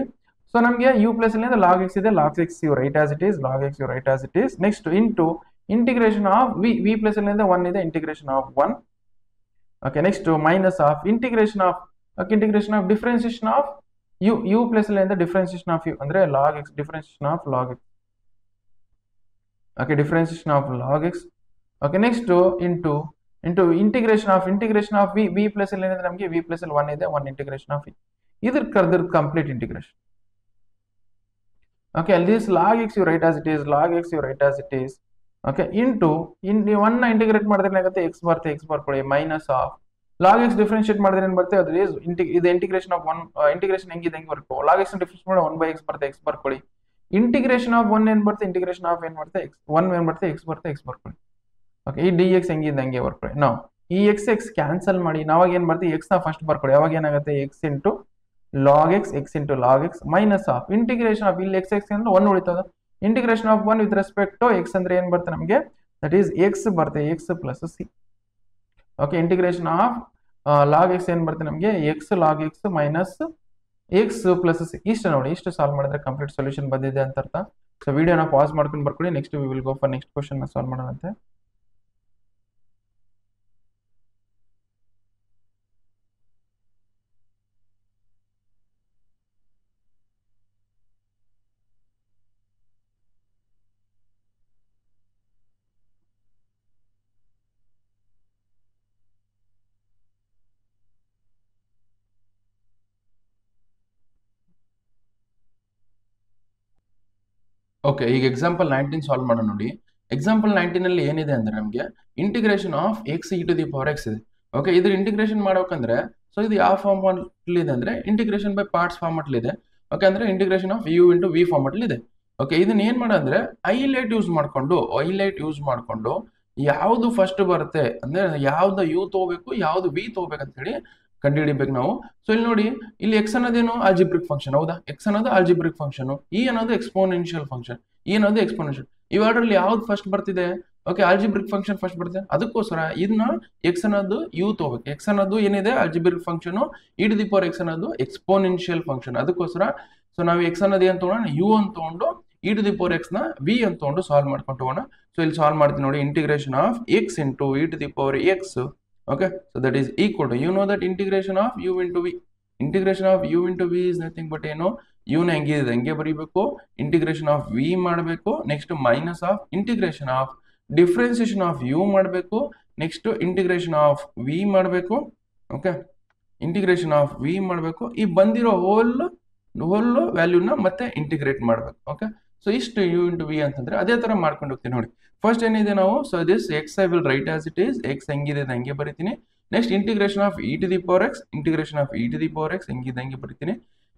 ಸೊ ನಮಗೆ ಯು ಪ್ಲಸ್ ಅಲ್ಲಿ ಲಾಗ್ ಎಕ್ಸ್ ಇದೆ, log x you write as it is, next into integration of V plus ಅಲ್ಲಿ 1 ಇದೆ, integration of 1. Okay, next minus of integration of differentiation of U plus ಅಲ್ಲಿ ಡಿಫ್ರೆನ್ಸಿಯೇಷನ್ ಆಫ್ ಯು ಅಂದ್ರೆ log X, differentiation of log X. Okay, differentiation of log X. Okay, next into integration of V plus ಅಲ್ಲಿ ಏನಿದೆ ನಮಗೆ? V plus ಅಲ್ಲಿ 1 ಇದೆ, 1 integration of ಇದ್ರ ಕರ್ದ್ರ complete integration. Okay, ಅಲ್ಲಿ this log x you write as it is, okay, into 1 ನ integrate ಮಾಡಿದ್ರೆ ಏನಾಗುತ್ತೆ? ಎಕ್ಸ್ ಬರ್ಕೊಳ್ಳಿ, minus of log X differentiate ಮಾಡಿದ್ರೆ ಏನ್ ಬರುತ್ತೆ? ಅದು ಇದು ಇಂಟಿಗ್ರೇಷನ್ ಆಫ್ 1, ಇಂಟಿಗ್ರೇಷನ್ ಹೆಂಗಿದೆ ಹೆಂಗೆ ಬರ್ಕೋ? ಲಾಗ್ ಎಕ್ಸ್ ಡಿಫ್ರೆನ್ಶಿಯೇಟ್ ಮಾಡಿ 1/x ಬರುತ್ತೆ, ಎಕ್ಸ್ ಬರ್ಕೊಳ್ಳಿ. ಇಂಟಿಗ್ರೇಷನ್ ಆಫ್ 1 ಏನ್ ಬರುತ್ತೆ? ಇಂಟಿಗ್ರೇಷನ್ ಆಫ್ ಏನ್ ಬರುತ್ತೆ? 1 ಏನ್ ಬರುತ್ತೆ? ಎಕ್ಸ್ ಬರ್ಕೊಳ್ಳಿ. ಓಕೆ, ಈ ಡಿ ಎಕ್ಸ್ ಹೆಂಗಿದೆ ಹಂಗೆ ಬರ್ಕೊಳ್ಳಿ. ನಾವು ಈ ಎಕ್ಸ್ ಕ್ಯಾನ್ಸಲ್ ಮಾಡಿ ನಾವಾಗ ಏನ್ ಮಾಡ್ತೀವಿ? ಎಕ್ಸ್ ನ ಫಸ್ಟ್ ಬರ್ಕೊಳ್ಳಿ. ಅವಾಗ ಏನಾಗುತ್ತೆ? X into log X minus of integration of ಇಲ್ಲಿ ಎಕ್ಸ್ ಅಂದ್ರೆ 1 ಉಳಿತದ. Integration of 1 with respect to X ಅಂದ್ರೆ ಏನ್ ಬರುತ್ತೆ ನಮಗೆ? ದಟ್ ಈಸ್ ಎಕ್ಸ್ ಬರುತ್ತೆ, X plus C. Okay, integration of log X ಏನ್ ಬರುತ್ತೆ ನಮಗೆ? X log X minus X plus C. ಇಷ್ಟು ನೋಡಿ, ಇಷ್ಟು ಸಾಲ್ವ್ ಮಾಡಿದ್ರೆ ಕಂಪ್ಲೀಟ್ ಸೊಲ್ಯೂಷನ್ ಬಂದಿದೆ ಅಂತ ಅರ್ಥ. ಸೊ ವಿಡಿಯೋನ ಪಾಸ್ ಮಾಡ್ಕೊಂಡು ಬರ್ಕೊಳ್ಳಿ, next we will go for next question solve ಮಾಡೋಣಂತೆ. ಓಕೆ, ಈಗ ಎಕ್ಸಾಂಪಲ್ 19 ಸಾಲ್ವ್ ಮಾಡೋಣ ನೋಡಿ. ಎಕ್ಸಾಂಪಲ್ 19 ಅಲ್ಲಿ ಏನಿದೆ ಅಂದ್ರೆ ನಮಗೆ integration of x e to the power x ಇದೆ. ಓಕೆ, ಇದ್ರ ಇಂಟಿಗ್ರೇಷನ್ ಮಾಡ್ಬೇಕಂದ್ರೆ ಸೊ ಇದು ಯಾವ ಫಾರ್ಮ್ ಇದೆ ಅಂದ್ರೆ ಇಂಟಿಗ್ರೇಷನ್ ಬೈ ಪಾರ್ಟ್ಸ್ ಫಾರ್ಮೆಟ್ ಇದೆ. ಓಕೆ, ಅಂದ್ರೆ integration of you into v format ಇದೆ. ಓಕೆ, ಇದನ್ನ ಏನ್ ಮಾಡಂದ್ರೆ ಐಲೈಟ್ ಯೂಸ್ ಮಾಡ್ಕೊಂಡು ಯಾವ್ದು ಫಸ್ಟ್ ಬರುತ್ತೆ ಅಂದ್ರೆ ಯಾವ್ದು ಯು ತಗೋಬೇಕು ಯಾವ್ದು ವಿ ತಗೋಬೇಕಂತ ಹೇಳಿ ಕಂಡು ಹಿಡಿಬೇಕು ನಾವು. ಸೊ ಇಲ್ಲಿ ನೋಡಿ, ಇಲ್ಲಿ ಎಕ್ಸ್ ಅನ್ನೋದೇನು? ಆಲ್ಜಿಬ್ರಿಕ್ ಫಂಕ್ಷನ್, ಹೌದಾ? ಎಕ್ಸ್ ಅನ್ನೋದು ಆಲ್ಜಿಬ್ರಿಕ್ ಫಂಕ್ಷನ್, ಇ ಅನ್ನೋದು ಎಕ್ಸ್ಪೋನೆನ್ಷಿಯಲ್ ಫಂಕ್ಷನ್, ಇವೆರಡರಲ್ಲಿ ಯಾವ್ದು ಫಸ್ಟ್ ಬರ್ತಿದೆ? ಓಕೆ, ಆಲ್ಜಿಬ್ರಿಕ್ ಫಂಕ್ಷನ್ ಫಸ್ಟ್ ಬರುತ್ತೆ. ಅದಕ್ಕೋಸ್ಕರ ಇದನ್ನ ಎಕ್ಸ್ ಅನ್ನೋದು ಯು ತಗೋಬೇಕು. ಎಕ್ಸ್ ಅನ್ನೋದು ಏನಿದೆ? Algebraic function, E to the power X ಅನ್ನೋದು ಎಕ್ಸ್ಪೋನೆನ್ಷಿಯಲ್ ಫಂಕ್ಷನ್. ಅದಕ್ಕೋಸ್ಕರ ಸೊ ನಾವು ಎಕ್ಸ್ ಅನ್ನೋದು ಏನ್ ತಗೋಣ? ಯು ಅಂತ ತಗೊಂಡು E to the power X ನ ವಿ ಅಂತ ತಗೊಂಡು ಸಾಲ್ವ್ ಮಾಡ್ಕೊಂಡು ಹೋಗೋಣ. ಸೊ ಇಲ್ಲಿ ಸಾಲ್ವ್ ಮಾಡ್ತೀನಿ ನೋಡಿ, integration of X into E to the power X. Okay, so that is equal to, you know that integration of u into v is nothing but u ನ ಹೆಂಗಿದೆ ಹಂಗೆ ಬರೀಬೇಕು, ಇಂಟಿಗ್ರೇಷನ್ ಆಫ್ v ಮಾಡಬೇಕು, next minus of integration of differentiation of u ಮಾಡಬೇಕು, next integration of v ಮಾಡಬೇಕು. Okay, integration of v ಮಾಡಬೇಕು, ಈ ಬಂದಿರೋ ಹೋಲ್ ವ್ಯಾಲ್ಯೂನ ಮತ್ತೆ ಇಂಟಿಗ್ರೇಟ್ ಮಾಡಬೇಕು. ಓಕೆ, ಸೊ ಇಷ್ಟು ಯು ಇಂಟು ವಿ ಅಂತಂದ್ರೆ ಅದೇ ತರ ಮಾಡ್ಕೊಂಡು ಹೋಗ್ತೀನಿ ನೋಡಿ. ಫಸ್ಟ್ ಏನಿದೆ ನಾವು, so this x I will write as it is, x ಹೆಂಗಿದೆ ಹಂಗೆ ಬರಿತೀನಿ. Next integration of e to the power x, integration of e to the power x ಹೆಂಗಿದೆ ಹಂಗೆ ಬರಿತೀನಿ.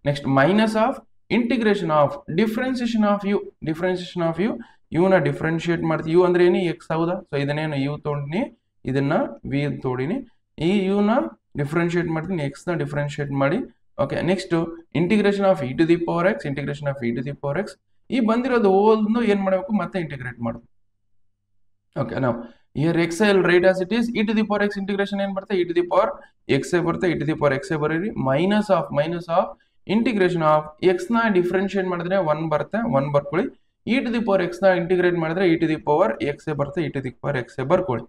Next minus of integration of differentiation of u, differentiation of u, ಯುನ differentiate ಮಾಡ್ತೀವಿ. U ಅಂದ್ರೆ ಏನು, ಎಕ್ಸ್ ಹೌದಾ, ಸೊ ಇದನ್ನೇನು ಯು ತೊಗೊಂಡಿನಿ, ಇದನ್ನ ವಿ ಅಂತ ತೊಗೊಂಡಿನಿ. ಈ ಯುನ ಡಿಫ್ರೆನ್ಶಿಯೇಟ್ ಮಾಡ್ತೀನಿ, ಎಕ್ಸ್ ನ ಡಿಫ್ರೆನ್ಶಿಯೇಟ್ ಮಾಡಿ. Okay, next integration of e to the power x, integration of e to the power x. ಈ ಬಂದಿರೋದು ಓಲ್ನು ಏನ್ ಮಾಡಬೇಕು, ಮತ್ತೆ ಇಂಟಿಗ್ರೇಟ್ ಮಾಡೋದು. ಓಕೆ, ನಾವು here x I write as it is, e to the power x integration ಏನ್ ಬರುತ್ತೆ, e to the power x I ಬರುತ್ತೆ, e to the power x I ಬರೀರಿ. Minus of integration of X ನ differentiate ಮಾಡಿದ್ರೆ 1 ಬರುತ್ತೆ, 1 ಬರ್ಕೊಳ್ಳಿ. E to the power X ನ integrate ಮಾಡಿದ್ರೆ e to the power x I ಬರುತ್ತೆ, e to the power x I ಬರ್ಕೊಳ್ಳಿ.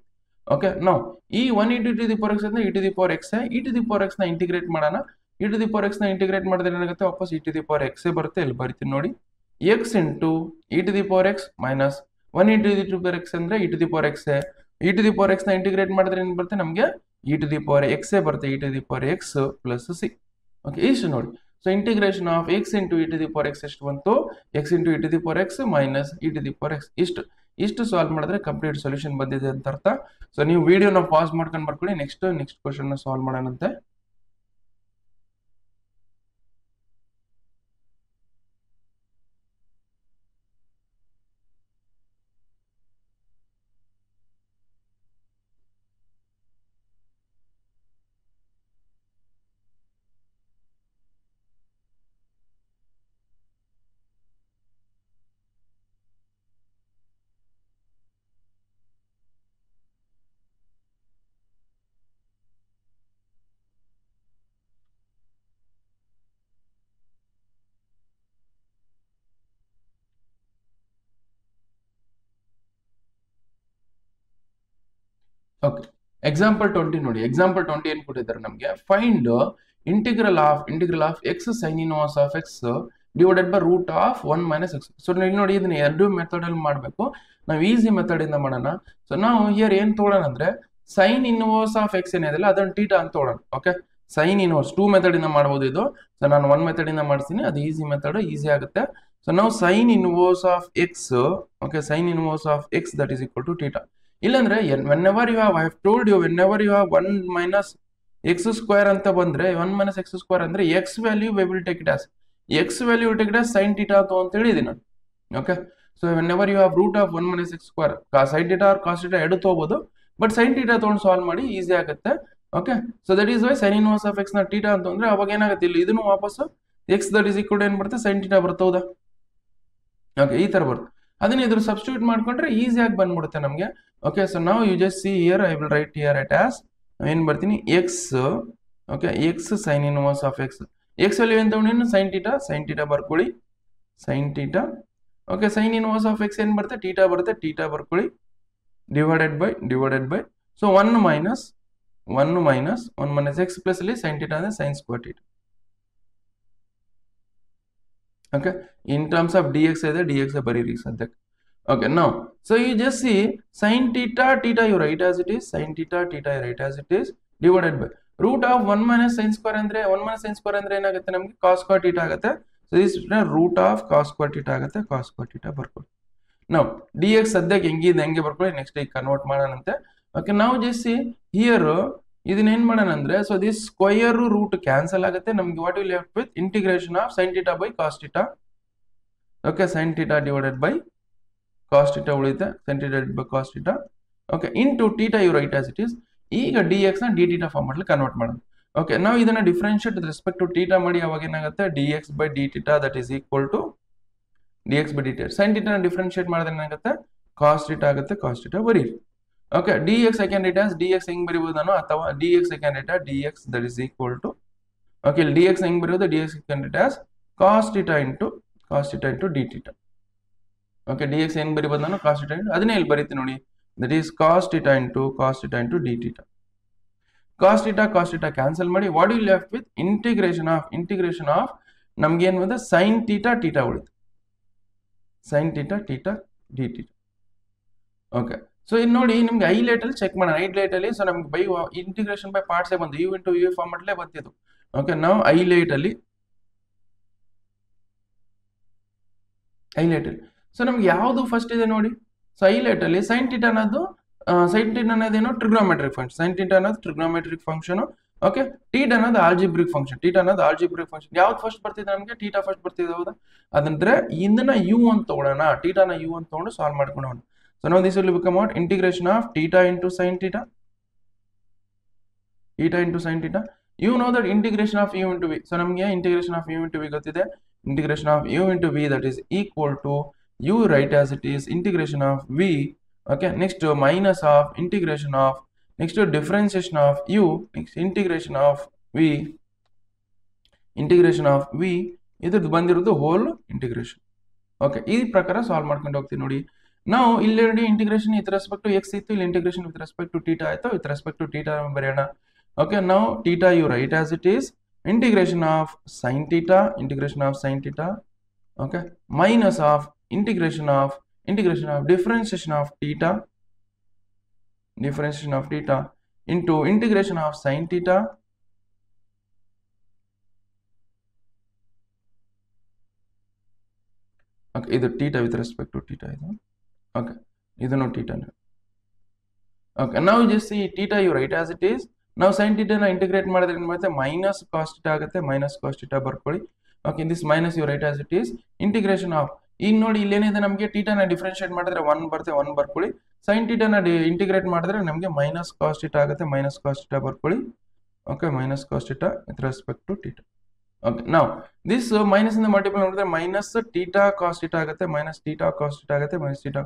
ಓಕೆ, ನಾವು ಈ 1 e to the power x ಅಂದ್ರೆ e to the power x I, e to the power X ನ integrate ಮಾಡೋಣ. E to the power X ನ integrate ಮಾಡಿದ್ರೆ ಏನಾಗುತ್ತೆ, ವಾಪಸ್ e to the power x I ಬರುತ್ತೆ, ಇಲ್ಲಿ ಬರಿತೀನಿ ನೋಡಿ. X into E to the power x minus 1 e to the power x ಅಂದ್ರೆ e to the power x I. E to the power X ನ integrate ಮಾಡಿದ್ರೆ ಏನ್ ಬರುತ್ತೆ ನಮಗೆ, e to the power x I ಬರುತ್ತೆ, e to the power x plus C. Okay, ಇಷ್ಟು ನೋಡಿ. So integration of X into E to the power x ಎಷ್ಟು ಬಂತು, x into E to the power x minus e to the power x. ಇಷ್ಟು solve ಮಾಡಿದ್ರೆ complete solution ಬಂದಿದೆ ಅಂತ ಅರ್ಥ. So ನೀವು ವಿಡಿಯೋನ ಪಾಸ್ ಮಾಡ್ಕೊಂಡು ಬರ್ಕೊಳ್ಳಿ, ನೆಕ್ಸ್ಟ್ ಕ್ವಶನ್ ಸಾಲ್ವ್ ಮಾಡೋಣಂತೆ. ಓಕೆ, ಎಕ್ಸಾಂಪಲ್ 20 ನೋಡಿ. ಎಕ್ಸಾಂಪಲ್ 20 ಏನ್ ಕೊಟ್ಟಿದ್ದಾರೆ ನಮಗೆ, find integral of x sine inverse of x divided by root of 1 minus x. So ಇಲ್ಲಿ ನೋಡಿ, ಇದನ್ನ ಎರಡು ಮೆಥಡ್ ಅಲ್ಲಿ ಮಾಡಬೇಕು. ನಾವು ಈಸಿ ಮೆಥಡ್ ಇಂದ ಮಾಡೋಣ. ಸೊ ನಾವು ಹಿಯರ್ ಏನ್ ತಗೊಳ್ಳೋಣ ಅಂದ್ರೆ, ಸೈನ್ ಇನ್ವರ್ಸ್ ಆಫ್ ಎಕ್ಸ್ ಏನಿದೆಲ್ಲ ಅದನ್ನ ಟೀಟಾ ಅಂತ ತಗೊಳ್ಳೋಣ. ಓಕೆ, ಸೈನ್ ಇನ್ವರ್ಸ್ 2 ಮೆಥಡ್ ಇಂದ ಮಾಡಬಹುದು ಇದು. ಸೊ ನಾನು 1 ಮೆಥಡ್ ಇಂದ ಮಾಡ್ತೀನಿ, ಅದು ಈಸಿ ಮೆಥಡ್, ಈಸಿ ಆಗುತ್ತೆ. ಸೊ ನಾವು sine inverse of X, okay, sine inverse of x that is equal to theta. ಇಲ್ಲಾಂದ್ರೆ whenever you have, I have told you, whenever you have 1 minus x square ಅಂತ ಬಂದ್ರೆ 1 minus x square ಅಂದ್ರೆ x value we will take it as sin theta ಅಂತ ಹೇಳಿದೀನಿ ನಾನು. Okay, so whenever you have root of 1 minus x square sin theta or cos theta ಎರಡು ತಗೋಬಹುದು, but sin theta ತಗೊಂಡು solve ಮಾಡಿ easy ಆಗುತ್ತೆ. Okay, so that is y sin inverse of x ನ theta ಅಂತ ಅಂದ್ರೆ ಅವಾಗ ಏನಾಗುತ್ತೆ, ಇಲ್ಲಿ ಇದನ್ನು ವಾಪಸ್ x that is equal to ಏನ್ ಬರುತ್ತೆ, sin theta ಬರುತ್ತೆ, ಹೌದಾ. ಓಕೆ, ಈ ತರ ಬರುತ್ತೆ. ಅದನ್ನ ಇದ್ರ ಸಬ್ಸ್ಟಿಟ್ಯೂಟ್ ಮಾಡ್ಕೊಂಡ್ರೆ ಈಸಿ ಆಗಿ ಬಂದ್ಬಿಡುತ್ತೆ ನಮಗೆ. ಓಕೆ, ಸೊ ನಾವು you just see here, I will write here it as, ಏನ್ ಬರ್ತೀನಿ, x, okay, x sine inverse of x, x value ಏನು ತಗೊಂಡಿನಿ, ಸೈನ್ ಟೀಟಾ ಬರ್ಕೊಳ್ಳಿ, sine theta. Okay, sine inverse of x ಏನ್ ಬರುತ್ತೆ, ಟೀಟಾ ಬರುತ್ತೆ, theta ಬರ್ಕೊಳ್ಳಿ, divided by so 1 minus X plus ಅಲ್ಲಿ ಸೈನ್ ಟೀಟಾ ಅಂದ್ರೆ sine square theta. Okay, in terms of d x ಇದೆ, ಡಿ ಎಕ್ಸ್ ಬರೀರಿ ಸದ್ಯಕ್ಕೆ. Okay, now, so you just see sin theta you write as it is, sin theta you write as it is, divided by root of 1 minus sin square ಅಂದ್ರೆ 1 minus sin square ಅಂದ್ರೆ ಏನಾಗುತ್ತೆ ನಮಗೆ, cos square theta ಆಗುತ್ತೆ. So this is root of cos square theta ಆಗುತ್ತೆ, cos square theta ಬರ್ಕೊಳ್ಳಿ. Now dx ಸದ್ಯಕ್ಕೆ ಹೆಂಗಿದೆ ಹಂಗೆ ಬರ್ಕೊಳ್ಳಿ, ನೆಕ್ಸ್ಟ್ ಈಗ ಕನ್ವರ್ಟ್ ಮಾಡೋಣಂತೆ. ಓಕೆ, ನಾವು just see here ಇದನ್ನ ಏನ್ ಮಾಡೋಣ ಅಂದ್ರೆ, so this square root cancel ಆಗುತ್ತೆ, ನಮ್ಗೆ what will left with integration of sin theta by cos theta. Okay, sin theta divided by cos theta ಉಳಿಯುತ್ತೆ, sin theta by cos theta. Okay, into theta you write as it is. ಈಗ dx ನ d theta form ಅಲ್ಲಿ convert ಮಾಡೋಣ. Okay, ನಾವು ಇದನ್ನ differentiate with respect to theta ಮಾಡಿ, ಅವಾಗ ಏನಾಗುತ್ತೆ, dx by d theta that is equal to dx by dt. sin theta ನ ಡಿಫರೆನ್ಶಿಯೇಟ್ ಮಾಡಿದ್ರೆ ಏನಾಗುತ್ತೆ, cos theta ಆಗುತ್ತೆ, cos theta ಬರೀರಿ. Okay, dx second it as, dx ಹೆಂಗ್ ಬರೀಬಹುದು ನಾನು, ಅಥವಾ dx second it dx that is equal to, okay, dx ಹೆಂಗ್ ಬರೀಬಹುದು, dx second it as cos theta into d theta. Okay, dx ಏನ್ ಬರೀಬಹುದು ನಾನು, cos theta into, ಅದನ್ನೇ ಇಲ್ಲಿ ಬರೀತೀನಿ ನೋಡಿ, that is cos theta into d theta. cos theta cancel ಮಾಡಿ, what you left with integration of ನಮ್ಗೆ ಏನು ಬಂದ್ರೆ sin theta ಉಳಿತು, sin theta d theta. Okay, so ಇದು ನೋಡಿ ನಿಮ್ಗೆ ಐಲೈಟ್ ಅಲ್ಲಿ ಚೆಕ್ ಮಾಡೋಣ, ಐಲೈಟ್ ಅಲ್ಲಿ. ಸೊ ನಮ್ಗೆ ಬೈ ಇಂಟಿಗ್ರೇಷನ್ ಬೈ ಪಾರ್ಟ್ಸ್ ಬಂದು u into u ಫಾರ್ಮೆಟ್ ಅಲ್ಲೇ ಬಂದಿದ್ದು. ಓಕೆ, ನಾವು ಐಲೈಟ್ ಅಲ್ಲಿ ಐಲೇಟಲ್ಲಿ. ಸೊ ನಮ್ಗೆ ಯಾವುದು ಫಸ್ಟ್ ಇದೆ ನೋಡಿ. ಸೊ ಐಲೇಟಲ್ಲಿ ಸೈನ್ ಥೀಟಾ ಅನ್ನೋದು ಏನೋ ಟ್ರಿಗ್ನೋಮೆಟ್ರಿಕ್ ಫಂಕ್ಷನ್. ಸೈನ್ ಥೀಟಾ ಅನ್ನೋದು ಟ್ರಿಗ್ನೋಮೆಟ್ರಿಕ್ ಫಂಕ್ಷನ್. ಓಕೆ, ಥೀಟಾ ಅನ್ನೋದು ಆಲ್ಜಿಬ್ರಿಕ್ ಫಂಕ್ಷನ್. ಯಾವ್ದು ಫಸ್ಟ್ ಬರ್ತಿದೆ ನಮಗೆ? ಥೀಟಾ ಫಸ್ಟ್ ಬರ್ತಿದೆ, ಹೌದಾ? ಅದಂದ್ರೆ ಇದನ್ನ ಯು ಅಂತ ತಗೊಳ್ಳೋಣ, ಥೀಟಾನ ಯು ಅಂತ ತಗೊಂಡು ಸಾಲ್ವ್ ಮಾಡ್ಕೊಂಡು. ಸೊ ನಾವು this will become out integration of theta into sine theta. You know that integration of u into v. So ನಮಗೆ integration of u into v ಗೊತ್ತಿದೆ. Integration of u into v, that is equal to u write as it is integration of v. Okay, next minus of integration of, next differentiation of u, next integration of v ಇದ್ರದ್ದು ಬಂದಿರೋದು whole integration. Okay, ಈ ಪ್ರಕಾರ solve ಮಾಡ್ಕೊಂಡು ಹೋಗ್ತೀವಿ ನೋಡಿ. ನಾವು ಇಲ್ಲಿ ನೋಡಿ integration with respect to x ಇತ್ತು, ಇಲ್ಲಿ integration with respect to theta ಆಯ್ತು. ವಿತ್ ರೆಸ್ಪೆಕ್ಟ್ ಟು ಥೀಟಾ ಬರೆಯೋಣ. Okay, now theta you write as it is integration of sin theta, okay, minus of integration of differentiation of theta into integration of sin theta okay, ಇದು theta with respect to theta ಇದು. Okay, ಇದನ್ನು theta. Okay, now you just see theta you write as it is. ನಾವು sine ಥೀಟಾನ integrate ಮಾಡಿದ್ರೆ ಏನು ಮಾಡುತ್ತೆ? Minus cos theta ಆಗುತ್ತೆ. Minus cos theta ಬರ್ಕೊಳ್ಳಿ. Okay, this minus you write as it is integration of, ಈಗ ನೋಡಿ ಇಲ್ಲಿ ಏನಿದೆ ನಮಗೆ ಥೀಟಾನ ಡಿಫ್ರೆನ್ಶಿಯೇಟ್ ಮಾಡಿದ್ರೆ 1 ಬರುತ್ತೆ, 1 ಬರ್ಕೊಳ್ಳಿ. ಸೈನ್ ಥೀಟಾನ ಇಂಟಿಗ್ರೇಟ್ ಮಾಡಿದ್ರೆ ನಮಗೆ ಮೈನಸ್ ಕಾಸ್ ಥೀಟಾ ಆಗುತ್ತೆ. ಮೈನಸ್ ಕಾಸ್ ಥೀಟಾ ಬರ್ಕೊಳ್ಳಿ. Okay, minus cos theta with respect to theta. Okay, ನಾವು ದಿಸ್ ಮೈನಸ್ ಇಂದ ಮಲ್ಟಿಪ್ಲೈ ಮಾಡಿದ್ರೆ ಮೈನಸ್ ಥೀಟಾ ಕಾಸ್ ಥೀಟಾ ಆಗುತ್ತೆ. ಮೈನಸ್ ಥೀಟಾ ಕಾಸ್ ಥೀಟಾ ಆಗುತ್ತೆ. ಮೈನಸ್ ಥೀಟಾ,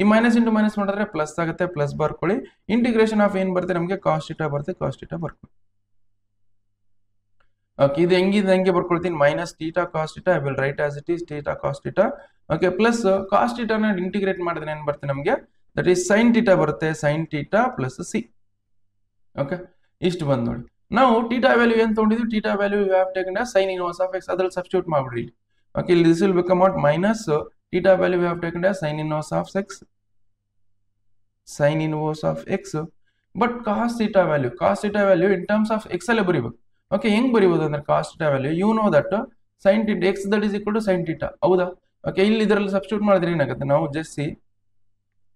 ಈ ಮೈನಸ್ ಇಂಟು ಮೈನಸ್ ಮಾಡಿದ್ರೆ plus ಆಗುತ್ತೆ. ಪ್ಲಸ್ ಬರ್ಕೊಳ್ಳಿ. ಇಂಟಿಗ್ರೇಷನ್ ಆಫ್ ಏನ್ ಬರುತ್ತೆ ನಮಗೆ? ಕಾಸ್ ಥೀಟಾ ಬರುತ್ತೆ. ಕಾಸ್ ಥೀಟಾ ಬರ್ಕೊಳ್ಳಿ. ಓಕೆ, ಇದು ಹೆಂಗೆ ಬರ್ಕೊಳ್ತೀನಿ? Minus theta cos theta I will write as it is theta cos theta. Okay, plus cos ಥೀಟಾನ ಇಂಟಿಗ್ರೇಟ್ ಮಾಡಿದ್ರೆ ಏನ್ ಬರುತ್ತೆ ನಮಗೆ? ದಟ್ ಈಸ್ ಸೈನ್ ಥೀಟಾ ಬರುತ್ತೆ. Sine theta plus C. Okay, ಇಷ್ಟು ಬಂದ್ ನೋಡಿ. ನಾವು ಥೀಟಾ ವ್ಯಾಲ್ಯೂ ಏನ್ ತಗೊಂಡಿದ್ವಿ? Theta value you have taken as sin inverse of x. ಅದ್ರಲ್ಲಿ ಸಬ್ಸ್ಟಿಟ್ಯೂಟ್ ಮಾಡ್ಬಿಡ್ರಿ. ಓಕೆ, ಇಲ್ಲಿ this will become out minus theta value we have taken as sin inverse of x, but cos theta value in terms of x alle ಬರಿಬೇಕು. Okay, ಹೆಂಗ್ ಬರಿಬಹುದು ಅಂದ್ರೆ cos theta value, you know that sin theta x that is equal to sin theta, ಹೌದಾ? Okay, ಇಲ್ಲಿ ಇದರಲ್ಲಿ substitute ಮಾಡಿದ್ರೆ ಏನಾಗುತ್ತೆ? ನಾವು just see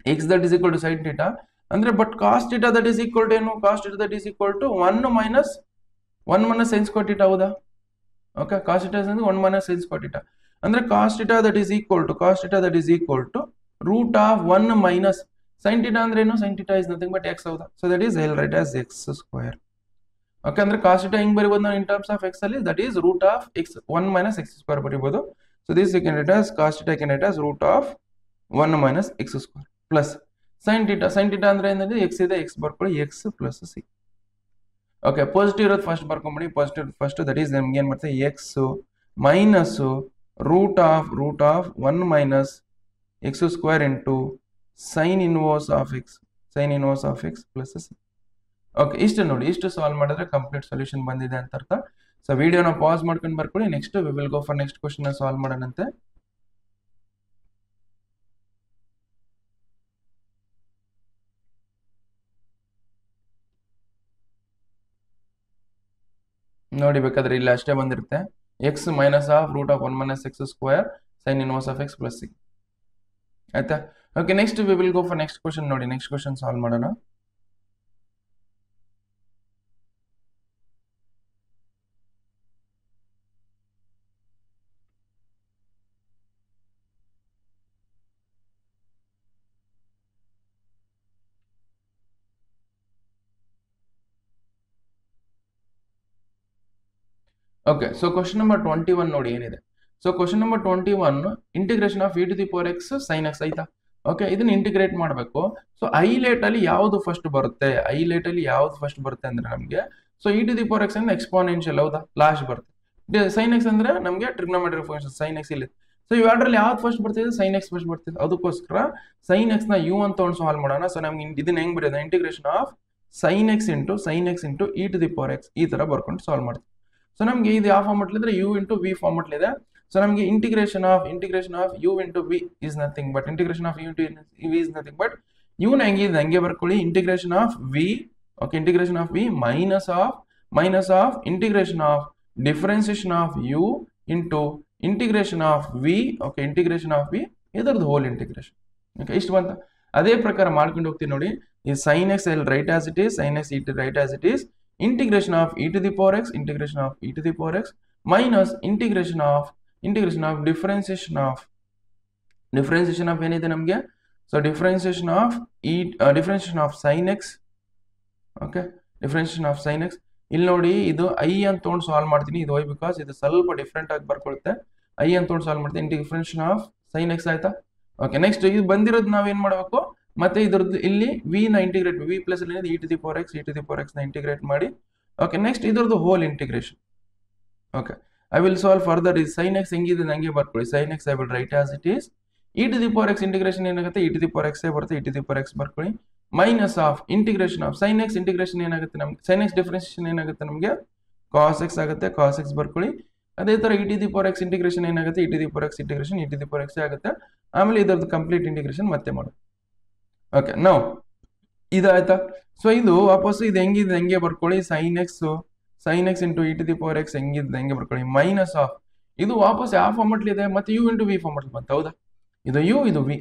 x that is equal to sin theta ಅಂದ್ರೆ, but cos theta that is equal to ಏನು? Cos theta that is equal to 1 minus sin square theta, ಹೌದಾ? Okay, cos theta is 1 minus sin square theta ಅಂದ್ರೆ cos theta that is equal to root of 1 minus sin theta ಅಂದ್ರೆ ಏನು? sin theta is nothing but x, ಹೌದಾ? So that is I'll write as x square. Okay, ಅಂದ್ರೆ cos theta ಹೆಂಗ್ ಬರಿಬಹುದು ನಾವು in terms of x ಅಲ್ಲಿ? that is root of x 1 minus x square ಬರಿಬಹುದು. So this you can write as cos theta, you can write as root of 1 minus x square plus sin theta ಅಂದ್ರೆ ಏನಂದ್ರೆ x ಇದೆ, x ಬರ್ಕೊಳ್ಳಿ, x plus c. Okay, positive ಇರೋದು first ಬರ್ಕೊಂಬಿಡಿ. Positive first, that is ನಮ್ಗೆ ಏನ್ ಬರುತ್ತೆ? x minus root of 1 minus x square into sin inverse of x plus c. Okay, ಇಷ್ಟು ನೋಡಿ, ಇಷ್ಟು ಸಾಲ್ವ್ ಮಾಡಿದ್ರೆ ಕಂಪ್ಲೀಟ್ ಸೊಲ್ಯೂಷನ್ ಬಂದಿದೆ ಅಂತ ಅರ್ಥ. ಸೊ ವಿಡಿಯೋನ ಪಾಸ್ ಮಾಡ್ಕೊಂಡು ಬರ್ಕೊಳ್ಳಿ. Next we will go for next question solve ಮಾಡೋಣಂತೆ. ನೋಡಿ, ಬೇಕಾದ್ರೆ ಇಲ್ಲಿ ಅಷ್ಟೇ ಬಂದಿರುತ್ತೆ. x minus of root of 1 minus x square sin inverse of x plus c. ಆಯ್ತಾ? Okay, next we will go for next question. ನೋಡಿ, ನೆಕ್ಸ್ಟ್ ಕ್ವಶನ್ ಸಾಲ್ವ್ ಮಾಡೋಣ. Okay, so question number 21 ನೋಡಿ ಏನಿದೆ. So question number 21 integration of e to the power x sin x ಆಯ್ತಾ? Okay, ಇದನ್ನ integrate ಮಾಡಬೇಕು. So ಐಲೇಟ್ ಅಲ್ಲಿ ಯಾವುದು ಫಸ್ಟ್ ಬರುತ್ತೆ? ಅಂದ್ರೆ ನಮಗೆ so e to the power x ಅಂದ್ರೆ ಎಕ್ಸ್ಪೋನೆನ್ಷಿಯಲ್, ಹೌದಾ? ಲಾಸ್ಟ್ ಬರುತ್ತೆ. sin x ಅಂದ್ರೆ ನಮಗೆ ಟ್ರಿಗ್ನೋಮೆಟ್ರಿಕ್ ಫಂಕ್ಷನ್ sin x ಇಲ್ಲಿ. ಸೊ ಇವೆರಡರಲ್ಲಿ ಯಾವ್ದು ಫಸ್ಟ್ ಬರ್ತಿದೆ? sin x ಫಸ್ಟ್ ಬರ್ತಿದೆ. ಅದಕ್ಕೋಸ್ಕರ sin x ನ u ಅಂತ ಒಂದು ಸಾಲ್ವ್ ಮಾಡೋಣ. ಸೊ ನಮ್ಗೆ ಇದನ್ನ ಹೆಂಗ್ ಬರೆಯೋದು? Integration of sin x into e to the power x ಈ ತರ ಬರ್ಕೊಂಡು ಸಾಲ್ವ್ ಮಾಡ್ತೀವಿ. ಸೊ ನಮಗೆ ಇದು ಯಾವ ಫಾರ್ಮೆಟ್ ಇದೆ? u into v ಫಾರ್ಮೆಟ್ ಇದೆ. ಸೊ ನಮಗೆ integration of u into v is nothing but u ನ ಹಂಗೆ ಬರ್ಕೊಳ್ಳಿ. Integration of v, okay, integration of v minus of integration of differentiation of u into integration of V, okay integration of v ಇದರದ್ದು whole integration. Okay ಇಷ್ಟು ಬಂತ. ಅದೇ ಪ್ರಕಾರ ಮಾಡ್ಕೊಂಡು ಹೋಗ್ತೀವಿ ನೋಡಿ. ಈ sine x I write as it is, sine x I write as it is, integration of e to the power x, integration of e to the power x minus integration of differentiation of ಏನಿದೆ ನಮಗೆ, so differentiation of sine X. Okay differentiation of sine X. ಇಲ್ಲಿ ನೋಡಿ ಇದು I ಅಂತ ತೊಗೊಂಡು solve ಮಾಡ್ತೀನಿ, ಇದು why because ಇದು ಸ್ವಲ್ಪ ಡಿಫ್ರೆಂಟ್ ಆಗಿ ಬರ್ಕೊಳುತ್ತೆ. ಐ ಅಂತ ತೊಗೊಂಡು ಸಾಲ್ವ್ ಮಾಡ್ತೀನಿ, ಡಿಫರೆನ್ಷಿಯೇಷನ್ ಆಫ್ ಸೈನ್ ಎಕ್ಸ್ ಆಯ್ತಾ. ಓಕೆ ನೆಕ್ಸ್ಟ್ ಇದು ಬಂದಿರೋದು ನಾವೇನ್ ಮಾಡಬೇಕು, ಮತ್ತೆ ಇದ್ರದ್ದು ಇಲ್ಲಿ ವಿ ನ integrate, v plus e to the power x, e to the power X ನ ಇಂಟಿಗ್ರೇಟ್ ಮಾಡಿ. ಓಕೆ ನೆಕ್ಸ್ಟ್ ಇದ್ರದ್ದು whole integration. Okay I will solve further. ಈ ಸೈನ್ ಎಕ್ಸ್ ಹೆಂಗಿದೆ ನಂಗೆ ಬರ್ಕೊಳ್ಳಿ, sine x I will write as it is, e to the power x integration ಏನಾಗುತ್ತೆ, e to the power x ಬರುತ್ತೆ, e to the power x ಬರ್ಕೊಳ್ಳಿ minus of integration of sine x integration ಏನಾಗುತ್ತೆ ನಮ್ಗೆ, sine x differentiation ಏನಾಗುತ್ತೆ ನಮಗೆ cos x ಆಗುತ್ತೆ, cos x ಬರ್ಕೊಳ್ಳಿ. ಅದೇ ತರ e to the power x integration ಏನಾಗುತ್ತೆ, e to the power x integration e to the power x ಆಗುತ್ತೆ. ಆಮೇಲೆ ಇದರದ್ದು ಕಂಪ್ಲೀಟ್ ಇಂಟಿಗ್ರೇಷನ್ ಮತ್ತೆ ಮಾಡು. ಓಕೆ ನಾವು ಇದಾಯ್ತಾ. ಸೊ ಇದು ವಾಪಸ್ ಇದು ಹೆಂಗಿದೆ ಹೆಂಗೆ ಬರ್ಕೊಳ್ಳಿ, sine x into E to the power x ಹೆಂಗಿದೆ ಹೆಂಗೆ ಬರ್ಕೊಳ್ಳಿ ಮೈನಸ್ ಆಫ್, ಇದು ವಾಪಸ್ ಯಾವ ಫಾರ್ಮೆಟ್ಲಿ ಇದೆ, ಮತ್ತೆ ಯು ಇಂಟು ವಿ ಫಾರ್ಮೆಟ್ಲಿ ಬಂತು ಹೌದಾ, ಇದು ಯು ಇದು v.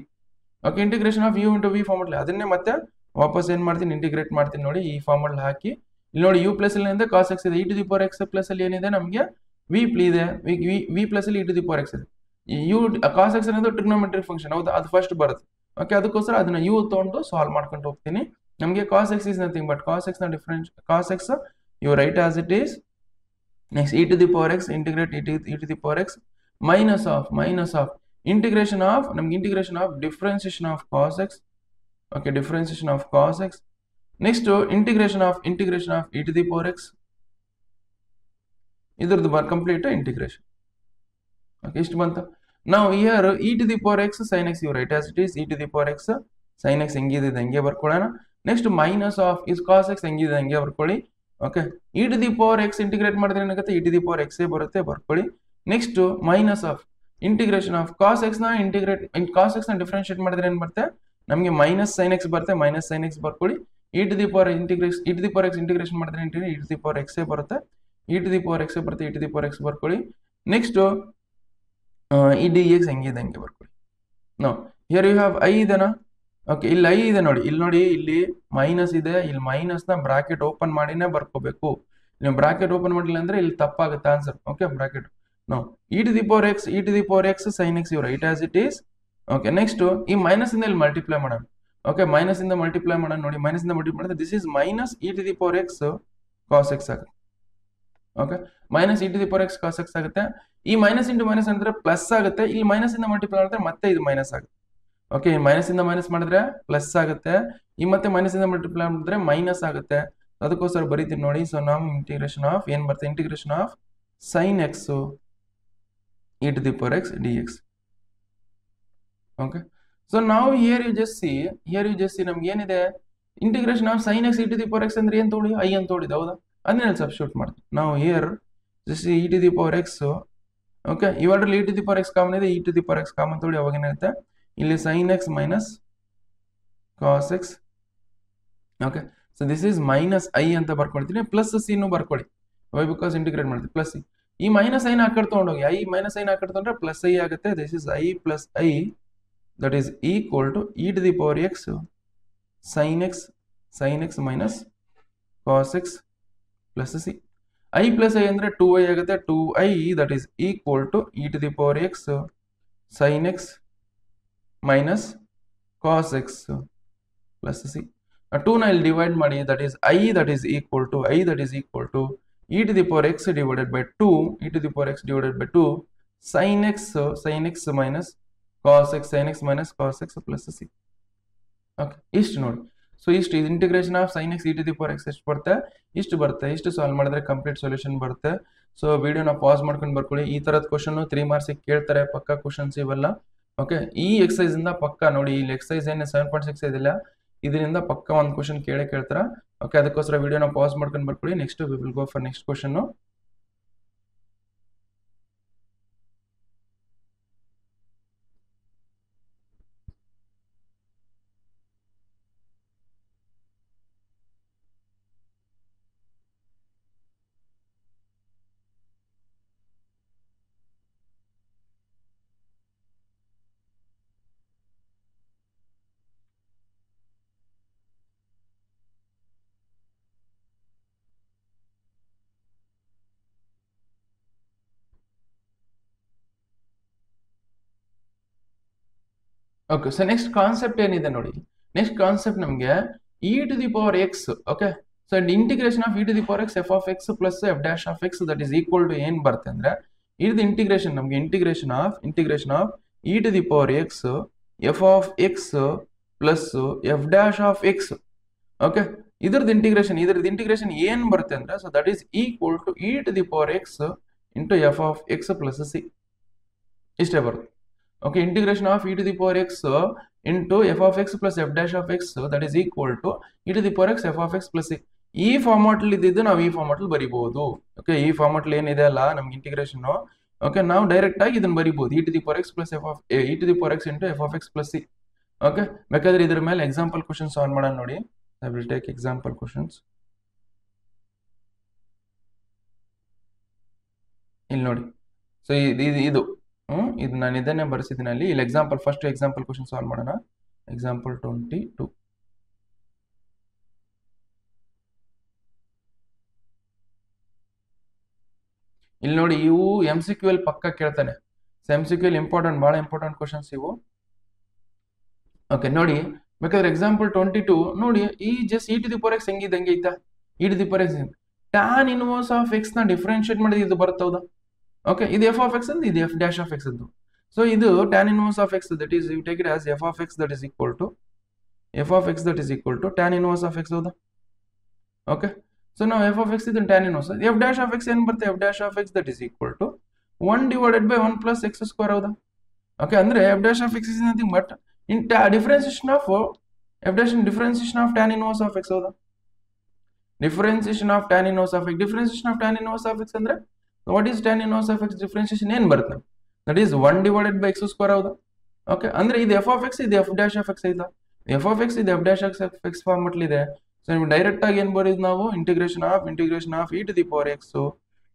Okay integration of you into v ಫಾರ್ಮೆಟ್ಲಿ, ಅದನ್ನೇ ಮತ್ತೆ ವಾಪಸ್ ಏನ್ ಮಾಡ್ತೀನಿ ಇಂಟಿಗ್ರೇಟ್ ಮಾಡ್ತೀನಿ ನೋಡಿ ಈ ಫಾರ್ಮಲ್ಲಿ ಹಾಕಿ. ಇಲ್ಲಿ ನೋಡಿ ಯು ಪ್ಲಸ್ ಅಲ್ಲಿ ಕಾಸ್ ಎಕ್ಸ್ ಇದೆ, e to the power x plus ಅಲ್ಲಿ ಏನಿದೆ ನಮಗೆ ವಿ ಇದೆ, ವಿ ಪ್ಲಸ್ ಅಲ್ಲಿ e to the power x ಇದೆ. ಯು ಕಾಸ್ ಎಕ್ಸ್ ಅನ್ನೋದು ಟ್ರಿಗ್ನೋಮೆಟ್ರಿಕ್ ಫಂಕ್ಷನ್ ಹೌದಾ, ಅದು ಫಸ್ಟ್ ಬರುತ್ತೆ. ಓಕೆ ಅದಕ್ಕೋಸ್ಕರ ಅದನ್ನ ಯು ತಗೊಂಡು ಸಾಲ್ವ್ ಮಾಡ್ಕೊಂಡು ಹೋಗ್ತೀನಿ. ನಮಗೆ cos x is nothing but cos X ನ difference, cos x you write as it is. Next e to the power x integrate e to the power x minus of integration of ನಮ್ಗೆ integration of differentiation of cos X. Okay differentiation of cos x. Next integration of e to the power x, ಇದ್ರದ್ದು complete integration. Okay ಇಷ್ಟು ಬಂತ. ನಾವು here e to the power x sine x you write as it is, e to the power x sine x ಹೆಂಗಿದೆ ಹಂಗೆ ಬರ್ಕೊಳ್ಳೋಣ. Next minus of is cos x ಹೆಂಗಿದೆ ಹಂಗೆ ಬರ್ಕೊಳ್ಳಿ. Okay e to the power x integrate ಮಾಡಿದ್ರೆ ಏನಾಗುತ್ತೆ, e to the power x ಬರುತ್ತೆ ಬರ್ಕೊಳ್ಳಿ. Next minus of integration of cos X ನ ಕಾಸ್ ಎಕ್ಸ್ ನ ಡಿಫರೆನ್ಶಿಯೇಟ್ ಮಾಡಿದ್ರೆ ಏನ್ ಬರುತ್ತೆ ನಮಗೆ ಮೈನಸ್ ಸೈನ್ ಎಕ್ಸ್ ಬರುತ್ತೆ, ಮೈನಸ್ ಸೈನ್ ಎಕ್ಸ್ ಬರ್ಕೊಳ್ಳಿ. E to the power x integration ಮಾಡಿದ್ರೆ e to the power x ಬರುತ್ತೆ, e to the power x ಬರುತ್ತೆ, e to the power x ಬರ್ಕೊಳ್ಳಿ. ನೆಕ್ಸ್ಟ್ ಈ ಡಿ ಎಕ್ಸ್ ಹೆಂಗಿದೆ ಹಂಗೆ ಬರ್ಕೊಳ್ಳಿ. No here you have I ಇದೆನಾ. ಓಕೆ ಇಲ್ಲಿ ಐ ಇದೆ ನೋಡಿ, ಇಲ್ಲಿ ಮೈನಸ್ ಇದೆ, ಇಲ್ಲಿ ಮೈನಸ್ ನ ಬ್ರಾಕೆಟ್ ಓಪನ್ ಮಾಡಿನೇ ಬರ್ಕೋಬೇಕು. ನೀವು ಬ್ರಾಕೆಟ್ ಓಪನ್ ಮಾಡಿಲ್ಲ ಅಂದ್ರೆ ಇಲ್ಲಿ ತಪ್ಪಾಗುತ್ತೆ answer. Okay bracket no e to the power x sine x you write as it is. Okay next ಈ ಮೈನಸ್ ಇಂದ ಇಲ್ಲಿ ಮಲ್ಟಿಪ್ಲೈ ಮಾಡೋಣ. ಓಕೆ ಮೈನಸ್ ಇಂದ ಮಲ್ಟಿಪ್ಲೈ ಮಾಡೋಣ ನೋಡಿ, ಮೈನಸ್ ಇಂದ ಮಲ್ಟಿಪ್ಲೈ ಮಾಡಿದ್ರೆ this is minus e to the power x cos x ಆಗುತ್ತೆ. Okay minus e to the power x cos x ಆಗುತ್ತೆ. ಈ ಮೈನಸ್ ಇಂಟು ಮೈನಸ್ ಅಂದ್ರೆ ಪ್ಲಸ್ ಆಗುತ್ತೆ, ಇಲ್ಲಿ ಮೈನಸ್ ಇಂದ ಮಲ್ಟಿಪ್ಲೈ ಮಾಡಿದ್ರೆ ಮತ್ತೆ ಇದು ಮೈನಸ್ ಆಗುತ್ತೆ. ಓಕೆ ಮೈನಸ್ ಇಂದ ಮೈನಸ್ ಮಾಡಿದ್ರೆ ಪ್ಲಸ್ ಆಗುತ್ತೆ, ಈ ಮತ್ತೆ ಮೈನಸ್ ಇಂದ ಮಲ್ಟಿಪ್ಲೈ ಮಾಡಿದ್ರೆ ಮೈನಸ್ ಆಗುತ್ತೆ. ಅದಕ್ಕೋಸ್ಕರ ಬರೀತೀನಿ ನೋಡಿ. ಸೊ ನಾವು ಇಂಟಿಗ್ರೇಷನ್ ಆಫ್ ಏನ್ ಬರುತ್ತೆ, integration of sine x e to the power x D X. Okay so ನಾವು ಹಿಯರ್ ಯು ಜಸ್ಟ್ ಸಿ ನಮ್ಗೆ ಏನಿದೆ integration of sine x e to the power x ಅಂದ್ರೆ ಏನ್ ತೋಡಿ ಐ ಅಂತ ತೋಡಿದ ಹೌದಾ, ಅದನ್ನ ಸಬ್ಸ್ಟಿಟ್ಯೂಟ್ ಮಾಡ್ತೀವಿ ನಾವು here just e to the power x. Okay ಇವಾದ್ರಲ್ಲಿ e to the power x common ಇದೆ, e to the power x common ತೋಡಿ ಅವಾಗ ಏನಾಗುತ್ತೆ ಇಲ್ಲಿ sine x minus cos X. Okay so this is minus I ಅಂತ ಬರ್ಕೊಳ್ತೀನಿ, plus c ನು ಬರ್ಕೊಳ್ಳಿ ವೈ ಬಿಕಾಸ್ ಇಂಟಿಗ್ರೇಟ್ ಮಾಡ್ತೀವಿ ಪ್ಲಸ್ ಸಿ. ಈ ಮೈನಸ್ ಐನ್ ಹಾಕಡ್ ತಗೊಂಡೋಗಿ ಐ ಮೈನಸ್ ಐನ್ ಹಾಕಡ್ ತಗೊಂಡ್ರೆ ಪ್ಲಸ್ ಐ ಆಗುತ್ತೆ. This is I plus I that is equal to e to the power x sine x minus cos x plus c. I plus I ಅಂದ್ರೆ 2i ಆಗುತ್ತೆ, 2i that is equal to e to the power x sine x minus cos x plus c. 2 ನ ಇಲ್ಲಿ divide ಮಾಡಿ that is I that is equal to e to the power x divided by 2 e to the power x divided by 2 sin x minus cos x plus c. Okay ಇಷ್ಟು ನೋಡಿ. So ಇಷ್ಟು integration of sin x e to the power x ಎಷ್ಟು ಬರುತ್ತೆ, ಇಷ್ಟು solve ಮಾಡಿದ್ರೆ complete solution ಬರುತ್ತೆ. So ವಿಡಿಯೋನ pass ಮಾಡ್ಕೊಂಡು ಬರ್ಕೊಳ್ಳಿ. ಈ ತರದ ಕ್ವಶನ್ 3 ಮಾರ್ಕ್ಸ್ ಕೇಳ್ತಾರೆ ಪಕ್ಕಾ ಕ್ವಶನ್ಸ್ ಇವೆಲ್ಲ. ಓಕೆ ಈ ಎಕ್ಸಸೈಸ್ ಇಂದ ಪಕ್ಕಾ ನೋಡಿ, ಇಲ್ಲಿ ಎಕ್ಸಸೈಸ್ ಏನು 7.6 ಇದಿಲ್ಲ, ಇದರಿಂದ ಪಕ್ಕ ಒಂದು ಕ್ವಶನ್ ಕೇಳ್ತಾರ. ಓಕೆ ಅದಕ್ಕೋಸ್ಕರ ವಿಡಿಯೋನ ಪಾಸ್ ಮಾಡ್ಕೊಂಡು ಬರ್ಕೊಳ್ಳಿ. Next we will go for next question. Okay, so next concept ಏನಿದೆ ನೋಡಿ. ನೆಕ್ಸ್ಟ್ ಕಾನ್ಸೆಪ್ಟ್ ನಮಗೆ e to the power x. Okay, so integration of e to the power x f of X plus f dash of x that is equal to ಏನ್ ಬರುತ್ತೆ ಅಂದ್ರೆ, ಇದು integration ನಮಗೆ integration of e to the power x f of X plus f dash of X. Okay, ಇದ್ರದ್ದು integration ಏನ್ ಬರುತ್ತೆ ಅಂದ್ರೆ, so that is equal to e to the power x into f of X plus c. ಇಷ್ಟೇ ಬರುತ್ತೆ. Okay, integration of e to the power x into f of X plus f dash of x that is equal to e to the power x f of X plus c. ಈ format ಇದ್ದಿದ್ದು ನಾವು ಈ format ಬರೀಬಹುದು. Okay, ಈ format ಏನಿದೆ ಅಲ್ಲ ನಮ್ಗೆ integration, okay, ನಾವು ಡೈರೆಕ್ಟ್ ಆಗಿ ಇದನ್ನ ಬರೀಬಹುದು e to the power x plus e to the power x into f of X plus C. Okay, ಬೇಕಾದ್ರೆ ಇದ್ರ ಮೇಲೆ ಎಕ್ಸಾಂಪಲ್ ಕ್ವಶನ್ ಸಾಲ್ವ್ ಮಾಡೋಣ ನೋಡಿ. I will take example questions. ಇಲ್ಲಿ ನೋಡಿ, ಸೊ ಇದು ಇದು ನಾನು ಇದನ್ನೇ ಬರ್ಸಿದ್ದೀನಿ ಅಲ್ಲಿ. ಇಲ್ಲಿ example first example question solve ಮಾಡೋಣ. ಎಕ್ಸಾಂಪಲ್ 22. ಇಲ್ಲಿ ನೋಡಿ, ಇವು MCQ ಅಲ್ಲಿ ಪಕ್ಕ ಕೇಳ್ತಾನೆ. MCQ ಅಲ್ಲಿ ಬಹಳ ಇಂಪಾರ್ಟೆಂಟ್ ಕ್ವಶನ್ಸ್ ಇವು. ಓಕೆ, ನೋಡಿ ಬೇಕಾದ್ರೆ ಎಕ್ಸಾಂಪಲ್ 22 ನೋಡಿ. ಈ just e to the power x ಹೆಂಗಿದಂಗೆ ಐತಾ, e to the power x tan inverse of X ನ ಡಿಫ್ರೆನ್ಶಿಯೇಟ್ ಮಾಡಿದ್ರೆ ಇದು ಬರ್ತೌದಾ? ಓಕೆ, ಇದು ಎಫ್ ಆಫ್ ಎಕ್ಸ್ ಅಂತ, ಇದು ಎಫ್ ಡ್ಯಾಶ್ ಆಫ್ ಎಕ್ಸ್ ಅಂತ. ಸೊ ಇದು tan inverse of x that is you take it as f of x that is equal to tan inverse of X ಹೌದಾ? Okay, so ನಾವು f of x ಇದನ್ನು tan inverse, f dash of x ಏನ್ ಬರುತ್ತೆ, f dash of x that is equal to 1 divided by 1 plus x square ಹೌದಾ? Okay, ಅಂದ್ರೆ f dash of X is nothing but in differentiation of tan inverse of X ಹೌದಾ? Differentiation of tan inverse of X ಅಂದ್ರೆ what is tan inverse of x differentiation ಏನ್ ಬರುತ್ತೆ? That is 1 divided by x square ಹೌದಾ? Okay, ಅಂದ್ರೆ ಇದು f of x, ಇದು f dash of x ಐತಾ? F of x ಇದು f dash of x format ಇದೆ. ಸೊ ನೀವು ಡೈರೆಕ್ಟ್ ಆಗಿ ಏನ್ ಬರೀದ್ ನಾವು integration of e to the power x,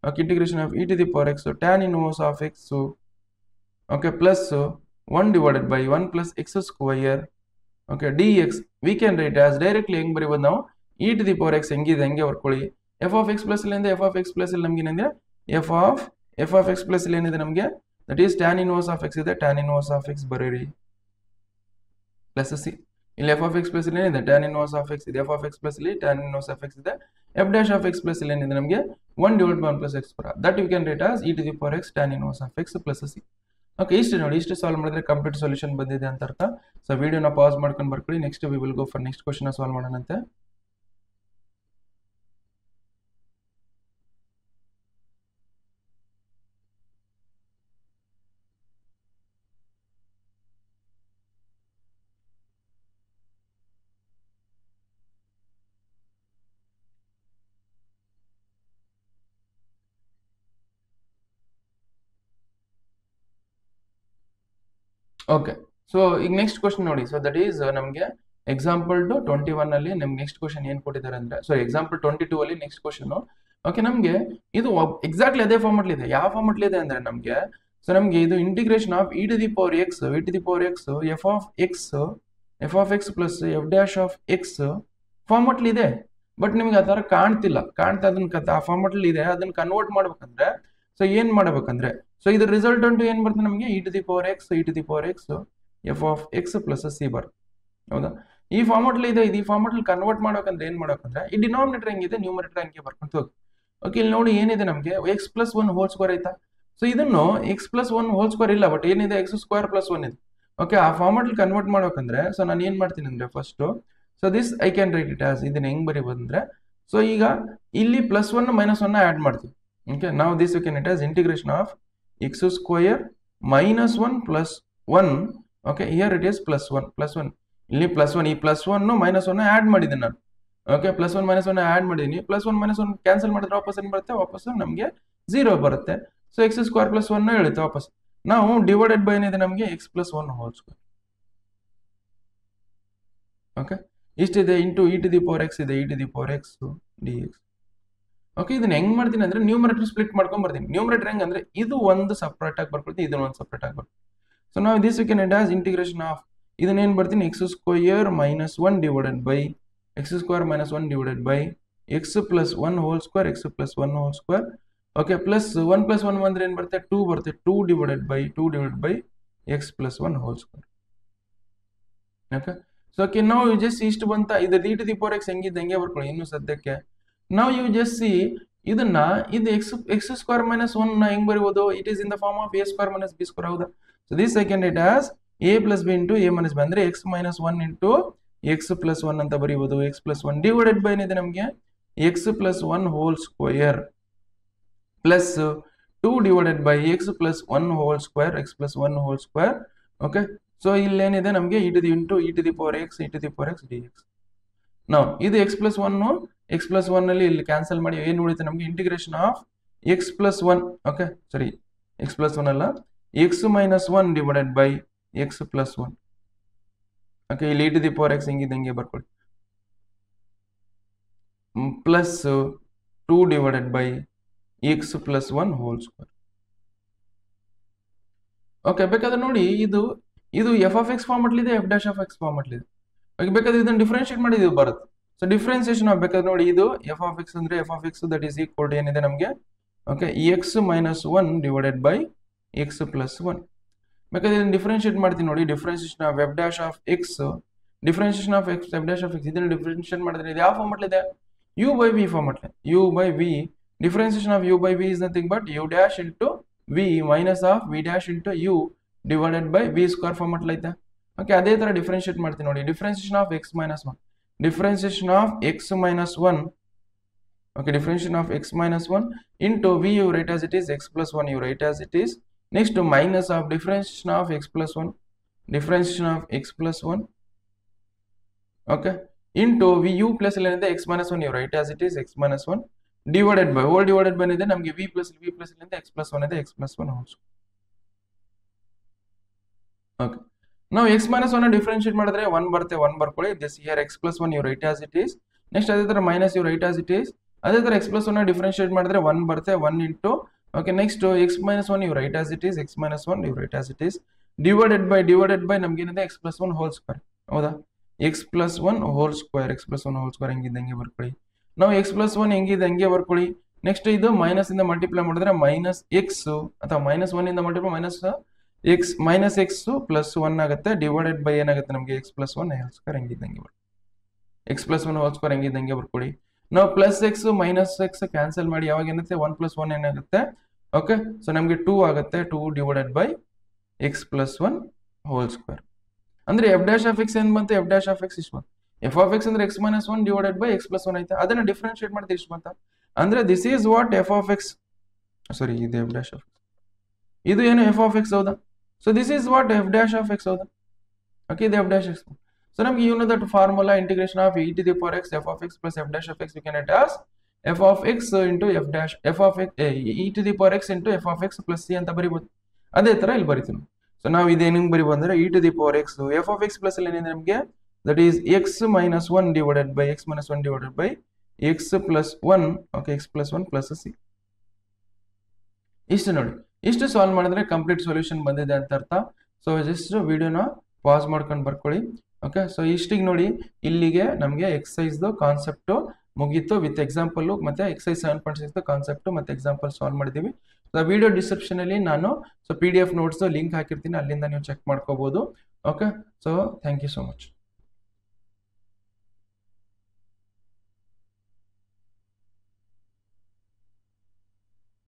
okay, integration of e to the power x tan inverse of X, okay, plus 1 divided by 1 plus x square, okay, d x. We can write as directly ಹೆಂಗ್ ಬರೀಬೋದು ನಾವು, e to the power x ಹೆಂಗಿದೆ ಹಂಗೆ ಬರ್ಕೊಳ್ಳಿ. F of X plus ಇಲ್ಲಿಂದ F of X plus ಇಲ್ಲಿ ನಮ್ಗೆ ಏನಂದ್ರೆ ಎಫ್ ಆಫ್ ಎಕ್ಸ್ ಪ್ಲಸ್ ಇಲ್ಲಿ ಏನಿದೆ ನಮಗೆ that is tan inverse of x ಇದೆ, ಟ್ಯಾನ್ ಇನ್ವರ್ಸ್ ಆಫ್ ಎಕ್ಸ್ ಬರೀರಿ ಪ್ಲಸ್ ಸಿ. ಇಲ್ಲಿ ಎಫ್ ಆಫ್ ಎಕ್ಸ್ ಪ್ಲಸ್ ಇಲ್ಲಿ ಏನಿದೆ ಟ್ಯಾನ್ ಇನ್ವರ್ಸ್ ಆಫ್ ಎಕ್ಸ್ ಇದೆ, ಎಫ್ ಆಫ್ ಎಕ್ಸ್ ಪ್ಲಸ್ ಇಲ್ಲಿ ಟ್ಯಾನ್ ಇನ್ವರ್ಸ್ ಆಫ್ ಎಕ್ಸ್ ಇದೆ, f dash of X plus ಇಲ್ಲಿ ಏನಿದೆ ನಮಗೆ 1 divide by 1 plus x square that you can write as e to the power x tan inverse of X plus C. Okay, ಇಷ್ಟು ನೋಡಿ, ಇಷ್ಟು solve ಮಾಡಿದ್ರೆ complete solution ಬಂದಿದೆ ಅಂತ ಅರ್ಥ. ಸೊ ವಿಡಿಯೋನ ಪಾಸ್ ಮಾಡ್ಕೊಂಡು ಬರ್ಕೊಳ್ಳಿ. Next we will go for next question solve ಮಾಡೋಣಂತೆ. ಓಕೆ, ಸೊ ಈಗ ನೆಕ್ಸ್ಟ್ ಕ್ವಶನ್ ನೋಡಿ. ಸೊ ದಟ್ ಈಸ್ ನಮಗೆ ಎಕ್ಸಾಂಪಲ್ 21 ಅಲ್ಲಿ ನಮ್ಗೆ ನೆಕ್ಸ್ಟ್ ಕ್ವಶನ್ ಏನ್ ಕೊಟ್ಟಿದ್ದಾರೆ ಅಂದ್ರೆ, ಸೊ ಎಕ್ಸಾಂಪಲ್ 22 ಅಲ್ಲಿ ನೆಕ್ಸ್ಟ್ ಕ್ವಶನ್. ಓಕೆ, ನಮ್ಗೆ ಇದು ಎಕ್ಸಾಕ್ಟ್ಲಿ ಅದೇ ಫಾರ್ಮೆಟ್ ಇದೆ. ಯಾವ ಫಾರ್ಮೆಟ್ ಇದೆ ಅಂದ್ರೆ ನಮ್ಗೆ, ಸೊ ನಮ್ಗೆ ಇದು integration of e to the power x f of X plus f dash of x format ಇದೆ. ಬಟ್ ನಿಮ್ಗೆ ಆ ತರ ಅದನ್ನ ಆ ಫಾರ್ಮೆಟ್ ಇದೆ. ಅದನ್ನ ಕನ್ವರ್ಟ್ ಮಾಡ್ಬೇಕಂದ್ರೆ ಸೊ ಏನ್ ಮಾಡ್ಬೇಕಂದ್ರೆ, ಸೊ ಇದ್ರ ರಿಸಲ್ಟ್ ಅಂತೂ ಏನ್ ಬರ್ತದೆ ನಮಗೆ e to the power x f of X plus c ಬರುತ್ತೆ ಹೌದಾ? ಈ ಫಾರ್ಮೆಟ್ ಇದೆ. ಇದು ಈ ಫಾರ್ಮೆಟ್ ಕನ್ವರ್ಟ್ ಮಾಡ್ಬೇಕಂದ್ರೆ ಏನ್ ಮಾಡ್ಬೇಕಂದ್ರೆ, ಈ ಡಿನಾಮಿನೇಟರ್ ಹೆಂಗಿದೆ ನ್ಯೂಮರೇಟರ್ ಹಂಗೆ ಬರ್ಕೊಂತ ಹೋಗಿ. ಓಕೆ, ಇಲ್ಲಿ ನೋಡಿ ಏನಿದೆ ನಮಗೆ ಎಕ್ಸ್ ಪ್ಲಸ್ 1 ಹೋಲ್ ಸ್ಕ್ವೇರ್ ಐತಾ? ಸೊ ಇದನ್ನು ಎಕ್ಸ್ ಪ್ಲಸ್ 1 ಹೋಲ್ ಸ್ಕ್ವೇರ್ ಇಲ್ಲ, ಬಟ್ ಏನಿದೆ ಎಕ್ಸ್ ಸ್ಕ್ವೇರ್ ಪ್ಲಸ್ 1 ಇದೆ. ಓಕೆ, ಆ ಫಾರ್ಮೆಟ್ ಕನ್ವರ್ಟ್ ಮಾಡ್ಬೇಕಂದ್ರೆ ಸೊ ನಾನು ಏನ್ ಮಾಡ್ತೀನಿ ಅಂದ್ರೆ first, so this I can write it as ಇದನ್ನ ಹೆಂಗ್ ಬರೀಬೋದಂದ್ರೆ, ಸೊ ಈಗ ಇಲ್ಲಿ ಪ್ಲಸ್ 1 ಮೈನಸ್ 1 ಆಡ್ ಮಾಡ್ತೀವಿ. ಓಕೆ, ನಾವು this you can it as integration of x square minus 1 plus 1. Okay, here it is plus 1 ಇಲ್ಲಿ ಪ್ಲಸ್ 1 ಈ ಪ್ಲಸ್ 1 ಮೈನಸ್ 1 ಆಡ್ ಮಾಡಿದ್ದೀನಿ ನಾನು. ಓಕೆ, ಪ್ಲಸ್ 1 ಮೈನಸ್ 1 ಆಡ್ ಮಾಡಿದ್ದೀನಿ. ಪ್ಲಸ್ 1 ಮೈನಸ್ 1 ಕ್ಯಾನ್ಸಲ್ ಮಾಡಿದ್ರೆ ವಾಪಸ್ ಏನ್ ಬರುತ್ತೆ, ವಾಪಸ್ ನಮಗೆ 0 ಬರುತ್ತೆ. ಸೊ ಎಕ್ಸ್ ಸ್ಕ್ವೇರ್ ಪ್ಲಸ್ 1 ಹೇಳುತ್ತೆ ವಾಪಸ್. ನಾವು ಡಿವೈಡೆಡ್ ಬೈ ಏನಿದೆ ನಮಗೆ x plus 1 whole square. Okay, ಇಷ್ಟಿದೆ into E to the power x ಇದೆ, e to the power x D X. Okay, ಇದನ್ನ ಹೆಂಗ್ ಮಾಡ್ತೀನಿ ಅಂದ್ರೆ ನ್ಯೂಮರೇಟರ್ ಸ್ಪ್ಲಿಟ್ ಮಾಡ್ಕೊಂಡ್ ಬರ್ತೀನಿ. ನ್ಯೂಮರೇಟರ್ ಹೆಂಗ್ ಅಂದ್ರೆ ಇದು ಒಂದು ಸಪ್ರೇಟ್ ಆಗಿ ಬರ್ಕೊಳ್ತೀನಿ, ಇದನ್ನ ಒಂದು ಸಪ್ರೇಟ್ ಆಗಿ ಬರ್ತೀನಿ. ಸೊ ನಾವು this you can it as integration of ಇದನ್ನ ಏನ್ ಬರ್ತೀನಿ x square minus 1 divided by x square minus 1 divided by x plus 1 whole square x plus 1 whole square. Okay, plus 1 plus 1 ಅಂದ್ರೆ ಏನ್ ಬರುತ್ತೆ 2 ಬರುತ್ತೆ. 2 divided by x plus 1 whole square. Okay so okay ನಾವು you just ಇಷ್ಟು ಬಂತ ಇದು d to the power x ಹೆಂಗಿದೆ ಹಂಗೆ ಬರ್ಕೊಳ್ಳಿ ಇನ್ನು ಸದ್ಯಕ್ಕೆ. ನಾವು ಯು ಜಸ್ಟ್ ಸಿ ಇದನ್ನ ಇದು ಎಕ್ಸ್ ಸ್ಕ್ವೇರ್ ಮೈನಸ್ ಒನ್ ಹೆಂಗ್ ಬರೀಬಹುದು, it is in the form of a square minus b square. ಹೌದಾ? So this second it as a plus b into a minus b ಅಂದ್ರೆ x minus one into x plus one ಅಂತ ಬರೀಬಹುದು. X plus one divided by ಏನಿದೆ ನಮಗೆ x plus one whole square plus 2 divided by x plus 1 whole square, x plus 1 whole square. Okay, so ಇಲ್ಲೇನಿದೆ ನಮಗೆ e to the into e to the power x dx. now ಇದು x plus 1 x plus 1 ನಲ್ಲಿ ಇಲ್ಲಿ cancel ಮಾಡಿ ಏನು ಉಳಿಯುತ್ತೆ ನಮಗೆ integration of x plus 1. Okay ಸರಿ x plus 1 ಅಲ್ಲ x minus 1 divided by x plus 1. Okay ಇಲ್ಲಿ e to the power x ಹೆಂಗಿದೆ ಹಂಗೆ ಬರ್ಕೊಳ್ಳಿ plus 2 divided by x plus 1 whole square. Okay ಬೇಕಾದ್ರೆ ನೋಡಿ ಇದು ಎಫ್ ಆಫ್ ಎಕ್ಸ್ ಫಾರ್ಮ್ ಅಲ್ಲಿ ಇದೆ, f dash of x form ಅಲ್ಲಿ ಇದೆ. ಓಕೆ ಬೇಕಾದ್ರೆ ಇದನ್ನ ಡಿಫರೆನ್ಶಿಯೇಟ್ ಮಾಡಿ ಇದು ಬರುತ್ತೆ. ಸೊ ಡಿಫರೆನ್ಸಿಯೇಷನ್ ಬೇಕಾದ್ರೆ ನೋಡಿ ಇದು ಎಫ್ ಆಫ್ ಎಕ್ಸ್ ಅಂದ್ರೆ f of x that is equal to ಏನಿದೆ ನಮಗೆ okay x minus 1 divided by x plus 1. ಬೇಕಾದ್ರೆ ಇದನ್ನ ಡಿಫರೆನ್ಶಿಯೇಟ್ ಮಾಡ್ತೀನಿ ನೋಡಿ differentiation of f dash of x differentiation of x f dash of x ಇದನ್ನ differentiate ಮಾಡಿದ್ರೆ ಇದು ಯಾವ ಫಾರ್ಮ್ ಅಲ್ಲಿ ಇದೆ ಯು ಬೈ ವಿ ಫಾರ್ಮ್ ಅಲ್ಲಿ. U by v differentiation of u by v is nothing but u dash into v minus of v dash into u divided by v square format like that. Okay, ಅದೇ ತರ differentiate ಮಾಡ್ತೀನಿ ನೋಡಿ differentiation of x minus 1 differentiation of x minus 1. okay, differentiation of x minus 1 into v you write as it is, x plus 1 you write as it is. next minus of differentiation of x plus 1 differentiation of x plus 1. okay, into v u plus ಏನಿದೆ x minus 1 you write as it is, x minus 1 divided by whole divided by ಇದೆ ನಮಗೆ v plus ಇಲ್ಲಿಂದ x plus 1 ಇದೆ, x plus 1 whole. okay, ನಾವು x minus 1 differentiate ಮಾಡಿದ್ರೆ 1 ಬರುತ್ತೆ, 1 ಬರ್ಕೊಳ್ಳಿ. this here x plus 1 you write as it is. next ಅದೇ ತರ minus you write as it is. ಅದೇ ತರ x plus 1 ಡಿಫರೆನ್ಶಿಯೇಟ್ ಮಾಡಿದ್ರೆ 1 ಬರುತ್ತೆ, 1 into okay next x minus 1 you write as it is, x minus 1 you write as it is divided by ನಮಗೆ ಏನಿದೆ x plus 1 whole square. ಹೌದಾ? x plus 1 whole square ಹೆಂಗಿದೆ ಹಂಗೆ ಬರ್ಕೊಳ್ಳಿ. ನಾವು x plus 1 ಹೆಂಗಿದೆ ಹಂಗೆ ಬರ್ಕೊಳ್ಳಿ. ನೆಕ್ಸ್ಟ್ ಇದು ಮೈನಸ್ ಇಂದ ಮಲ್ಟಿಪ್ಲೈ ಮಾಡಿದ್ರೆ ಮೈನಸ್ ಎಕ್ಸ್ ಅಥವಾ ಮೈನಸ್ 1 ಇಂದ ಮಲ್ಟಿಪ್ಲೈ ಮೈನಸ್ ಎಕ್ಸ್ ಪ್ಲಸ್ 1 ಆಗುತ್ತೆ ಡಿವೈಡೆಡ್ ಬೈ ಏನಾಗುತ್ತೆ ನಮಗೆ x plus 1 ಹೋಲ್ ಸ್ಕ್ವೇರ್ ಹೆಂಗಿದೆ ಹಂಗೆ ಬರ್ಕೊಳ್ಳಿ. x plus 1 ಹೋಲ್ ಸ್ಕ್ವೇರ್ ಹೆಂಗಿದೆ ಹಂಗೆ ಬರ್ಕೊಳ್ಳಿ. ನಾವು plus X minus X cancel ಮಾಡಿ ಯಾವಾಗ ಏನಾಗುತ್ತೆ 1 plus 1 ಏನಾಗುತ್ತೆ ಓಕೆ ಸೊ ನಮಗೆ 2 ಆಗುತ್ತೆ, 2 divided by x plus 1 whole square. ಅಂದ್ರೆ ಎಫ್ ಡ್ಯಾಶ್ ಆಫ್ ಎಕ್ಸ್ ಏನ್ ಬಂತು, ಎಫ್ ಡ್ಯಾಶ್ ಆಫ್ ಎಕ್ಸ್ ಇಷ್ಟು ಬಂತು. ಎಫ್ ಆಫ್ ಎಕ್ಸ್ ಅಂದ್ರೆ x minus 1 divided by x plus 1 ಐತೆ, ಅದನ್ನ ಡಿಫರೆನ್ಶಿಯೇಟ್ ಮಾಡ್ತೀವಿ ಇಷ್ಟು ಬಂತ. ಅಂದ್ರೆ this is what f of x sorry ಇದು ಎಫ್ ಡ್ಯಾಶ್ ಆಫ್ ಇದು ಏನು ಎಫ್ ಆಫ್ ಎಕ್ಸ್ ಹೌದಾ. So this is what f dash of X ಹೌದಾ. ಓಕೆ ಇದು ಎಫ್ ಡ್ಯಾಶ್ ಎಕ್ಸ್. ಸೊ ನಮಗೆ you know that formula integration of e to the power x f of x plus f dash of x we can write as f of x into f dash f of x e to the power x into f of x plus c ಅಂತ ಬರೀಬಹುದು. ಅದೇ ತರ ಇಲ್ಲಿ ಬರೀತೀನಿ. So ನಾವು ಇದೇನು ಬರೀಬಹುದು ಅಂದ್ರೆ e to the power x f of x plus ಅಲ್ಲಿ ಏನಿದೆ ನಮಗೆ that is x minus 1 divided by x minus 1 divided by x plus 1. okay, x plus 1 plus c. ಇಷ್ಟು ನೋಡಿ, ಇಷ್ಟು ಸಾಲ್ವ್ ಮಾಡಿದ್ರೆ ಕಂಪ್ಲೀಟ್ ಸೊಲ್ಯೂಷನ್ ಬಂದಿದೆ ಅಂತ ಅರ್ಥ. ಸೊ ಜಸ್ಟ್ ವಿಡಿಯೋನ ಪಾಸ್ ಮಾಡ್ಕೊಂಡು ಬರ್ಕೊಳ್ಳಿ. ಓಕೆ ಸೊ ಇಷ್ಟಿಗೆ ನೋಡಿ ಇಲ್ಲಿಗೆ ನಮಗೆ ಎಕ್ಸಸೈಸ್ ಕಾನ್ಸೆಪ್ಟ್ ಮುಗೀತು ವಿತ್ ಎಕ್ಸಾಂಪಲ್ ಮತ್ತೆ ಎಕ್ಸಸೈಸ್ 7.6 ಕಾನ್ಸೆಪ್ಟ್ ಮತ್ತೆ ಎಕ್ಸಾಂಪಲ್ ಸಾಲ್ವ್ ಮಾಡಿದೀವಿ. ವಿಡಿಯೋ ಡಿಸ್ಕ್ರಿಪ್ಷನ್ ಅಲ್ಲಿ ನಾನು PDF ನೋಟ್ಸ್ ಲಿಂಕ್ ಹಾಕಿರ್ತೀನಿ, ಅಲ್ಲಿಂದ ನೀವು ಚೆಕ್ ಮಾಡ್ಕೋಬಹುದು. Okay so thank you so much.